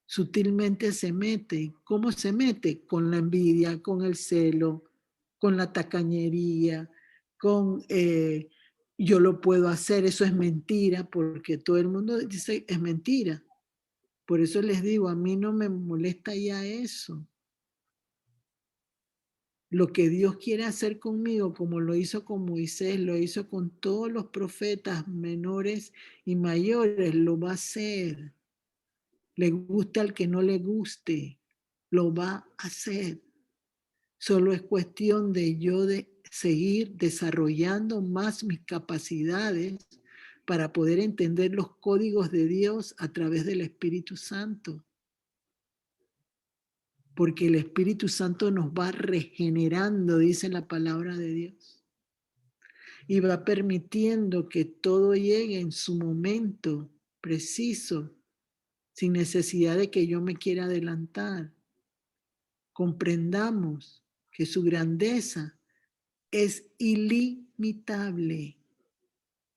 sutilmente se mete. ¿Cómo se mete? Con la envidia, con el celo, con la tacañería, con yo lo puedo hacer, eso es mentira, porque todo el mundo dice es mentira. Por eso les digo, a mí no me molesta ya eso. Lo que Dios quiere hacer conmigo, como lo hizo con Moisés, lo hizo con todos los profetas menores y mayores, lo va a hacer. Le guste al que no le guste, lo va a hacer. Solo es cuestión de yo de seguir desarrollando más mis capacidades para poder entender los códigos de Dios a través del Espíritu Santo. Porque el Espíritu Santo nos va regenerando, dice la palabra de Dios. Y va permitiendo que todo llegue en su momento preciso, sin necesidad de que yo me quiera adelantar. Comprendamos que su grandeza es ilimitable.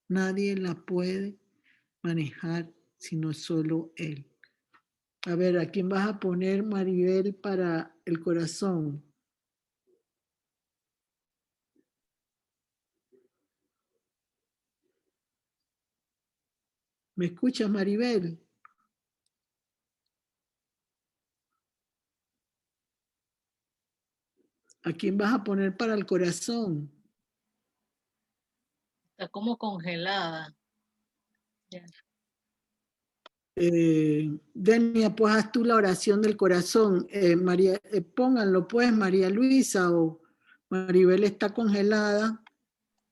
Nadie la puede manejar sino solo Él. A ver, ¿a quién vas a poner, Maribel, para el corazón? ¿Me escuchas, Maribel? ¿A quién vas a poner para el corazón? Está como congelada. Ya. Denia, pues haz tú la oración del corazón. María, pónganlo pues, María Luisa o Maribel está congelada.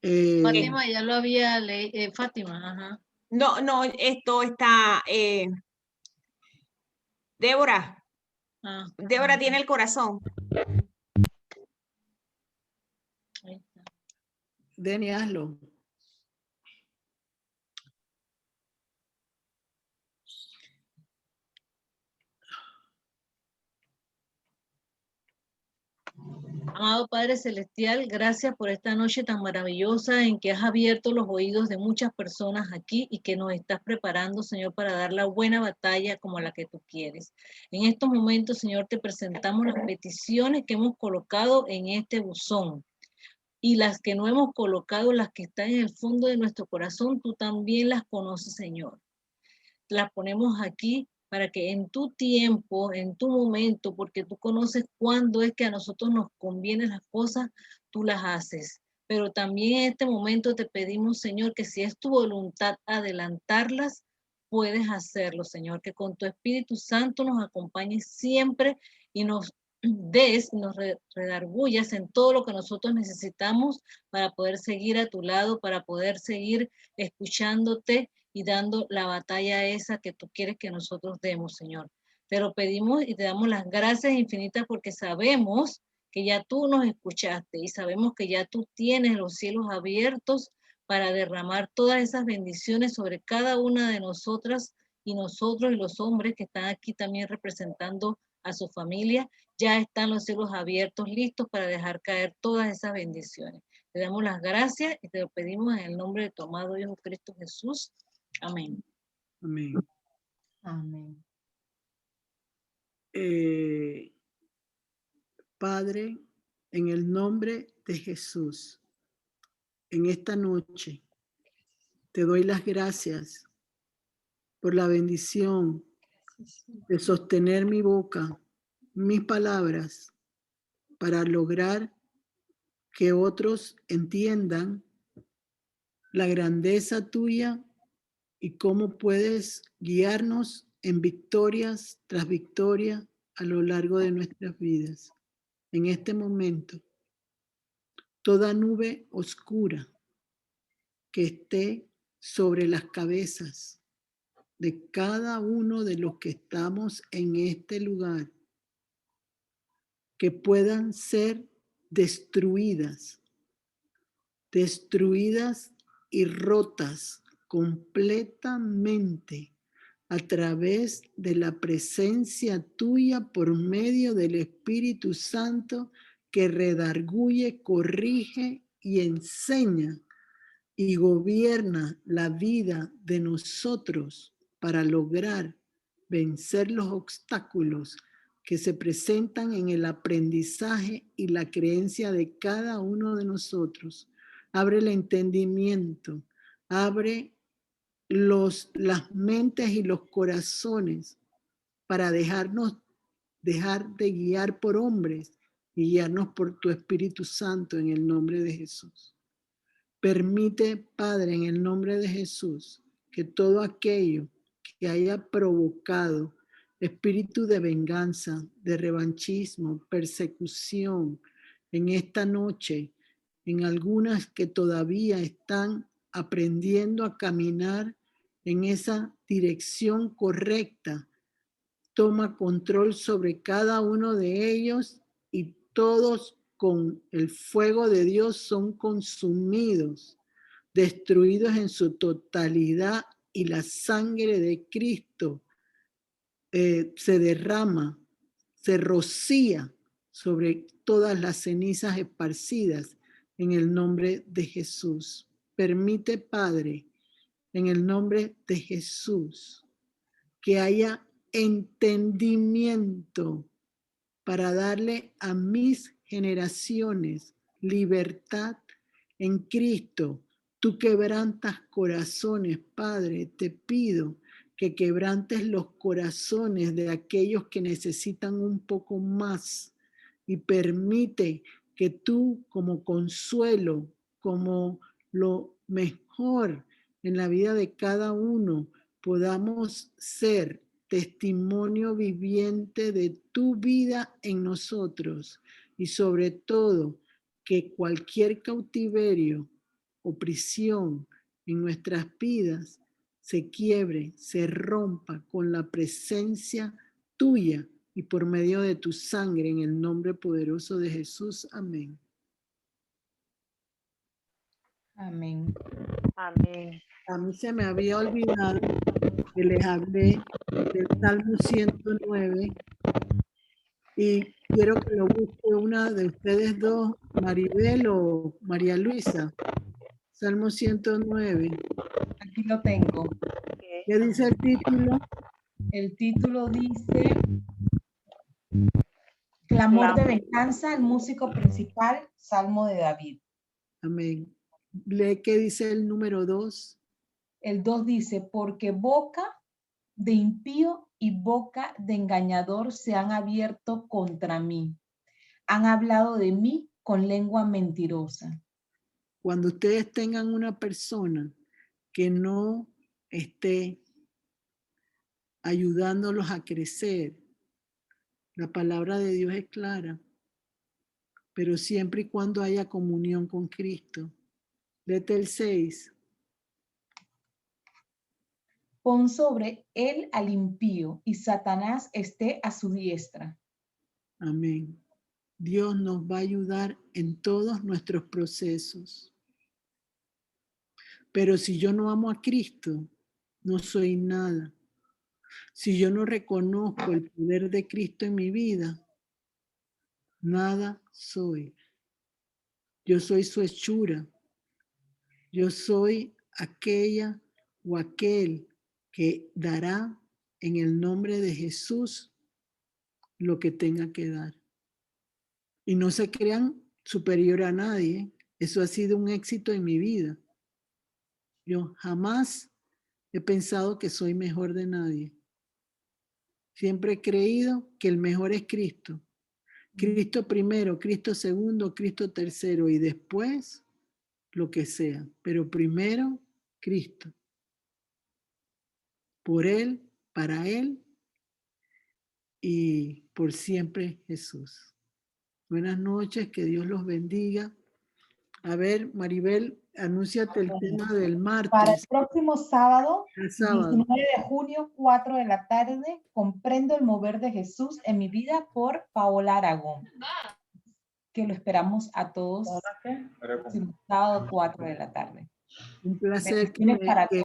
Fátima ya lo había leído. Fátima, ajá. No, esto está... Débora. Débora tiene el corazón. Ahí está. Denia, hazlo. Amado Padre Celestial, gracias por esta noche tan maravillosa en que has abierto los oídos de muchas personas aquí y que nos estás preparando, Señor, para dar la buena batalla como la que tú quieres. En estos momentos, Señor, te presentamos las peticiones que hemos colocado en este buzón y las que no hemos colocado, las que están en el fondo de nuestro corazón, tú también las conoces, Señor. Las ponemos aquí para que en tu tiempo, en tu momento, porque tú conoces cuándo es que a nosotros nos convienen las cosas, tú las haces. Pero también en este momento te pedimos, Señor, que si es tu voluntad adelantarlas, puedes hacerlo, Señor, que con tu Espíritu Santo nos acompañes siempre y nos nos redargullas en todo lo que nosotros necesitamos para poder seguir a tu lado, para poder seguir escuchándote y dando la batalla esa que tú quieres que nosotros demos, Señor. Te lo pedimos y te damos las gracias infinitas porque sabemos que ya tú nos escuchaste y sabemos que ya tú tienes los cielos abiertos para derramar todas esas bendiciones sobre cada una de nosotras y nosotros y los hombres que están aquí también representando a su familia. Ya están los cielos abiertos, listos para dejar caer todas esas bendiciones. Te damos las gracias y te lo pedimos en el nombre de tu amado Hijo Cristo Jesús. Amén. Amén. Amén. Padre, en el nombre de Jesús, en esta noche te doy las gracias por la bendición de sostener mi boca, mis palabras, para lograr que otros entiendan la grandeza tuya y cómo puedes guiarnos en victorias tras victoria a lo largo de nuestras vidas. En este momento, toda nube oscura que esté sobre las cabezas de cada uno de los que estamos en este lugar, que puedan ser destruidas y rotas completamente a través de la presencia tuya por medio del Espíritu Santo que redarguye, corrige y enseña y gobierna la vida de nosotros para lograr vencer los obstáculos que se presentan en el aprendizaje y la creencia de cada uno de nosotros. Abre el entendimiento, abre las mentes y los corazones para dejar de guiar por hombres y guiarnos por tu Espíritu Santo en el nombre de Jesús. Permite, Padre, en el nombre de Jesús, que todo aquello que haya provocado espíritu de venganza, de revanchismo, persecución, en esta noche, en algunas que todavía están aprendiendo a caminar en esa dirección correcta, toma control sobre cada uno de ellos y todos con el fuego de Dios son consumidos, destruidos en su totalidad y la sangre de Cristo se derrama, se rocía sobre todas las cenizas esparcidas en el nombre de Jesús. Permite, Padre, en el nombre de Jesús, que haya entendimiento para darle a mis generaciones libertad en Cristo. Tú quebrantas corazones, Padre, te pido que quebrantes los corazones de aquellos que necesitan un poco más y permite que tú como consuelo, como lo mejor en la vida de cada uno, podamos ser testimonio viviente de tu vida en nosotros y sobre todo que cualquier cautiverio o prisión en nuestras vidas se quiebre, se rompa con la presencia tuya y por medio de tu sangre en el nombre poderoso de Jesús. Amén. Amén. Amén. A mí se me había olvidado que les hablé del Salmo 109 y quiero que lo busque una de ustedes dos, Maribel o María Luisa. Salmo 109. Aquí lo tengo. ¿Qué dice el título? El título dice Clamor de venganza, el músico principal, Salmo de David. Amén. Lee qué dice el número 2. El 2 dice, porque boca de impío y boca de engañador se han abierto contra mí. Han hablado de mí con lengua mentirosa. Cuando ustedes tengan una persona que no esté ayudándolos a crecer, la palabra de Dios es clara, pero siempre y cuando haya comunión con Cristo. Léete el 6. Pon sobre él al impío y Satanás esté a su diestra. Amén. Dios nos va a ayudar en todos nuestros procesos. Pero si yo no amo a Cristo, no soy nada. Si yo no reconozco el poder de Cristo en mi vida, nada soy. Yo soy su hechura. Yo soy aquella o aquel que dará en el nombre de Jesús lo que tenga que dar. Y no se crean superior a nadie. Eso ha sido un éxito en mi vida. Yo jamás he pensado que soy mejor de nadie. Siempre he creído que el mejor es Cristo. Cristo primero, Cristo segundo, Cristo tercero y después lo que sea. Pero primero, Cristo. Por Él, para Él y por siempre Jesús. Buenas noches, que Dios los bendiga. A ver, Maribel, anúnciate el tema del martes. Para el próximo sábado, El sábado. 19 de junio, 4 de la tarde, Comprendo el mover de Jesús en mi vida por Paola Aragón. Que lo esperamos a todos el próximo sábado, 4 de la tarde. Un placer Bendiciones para que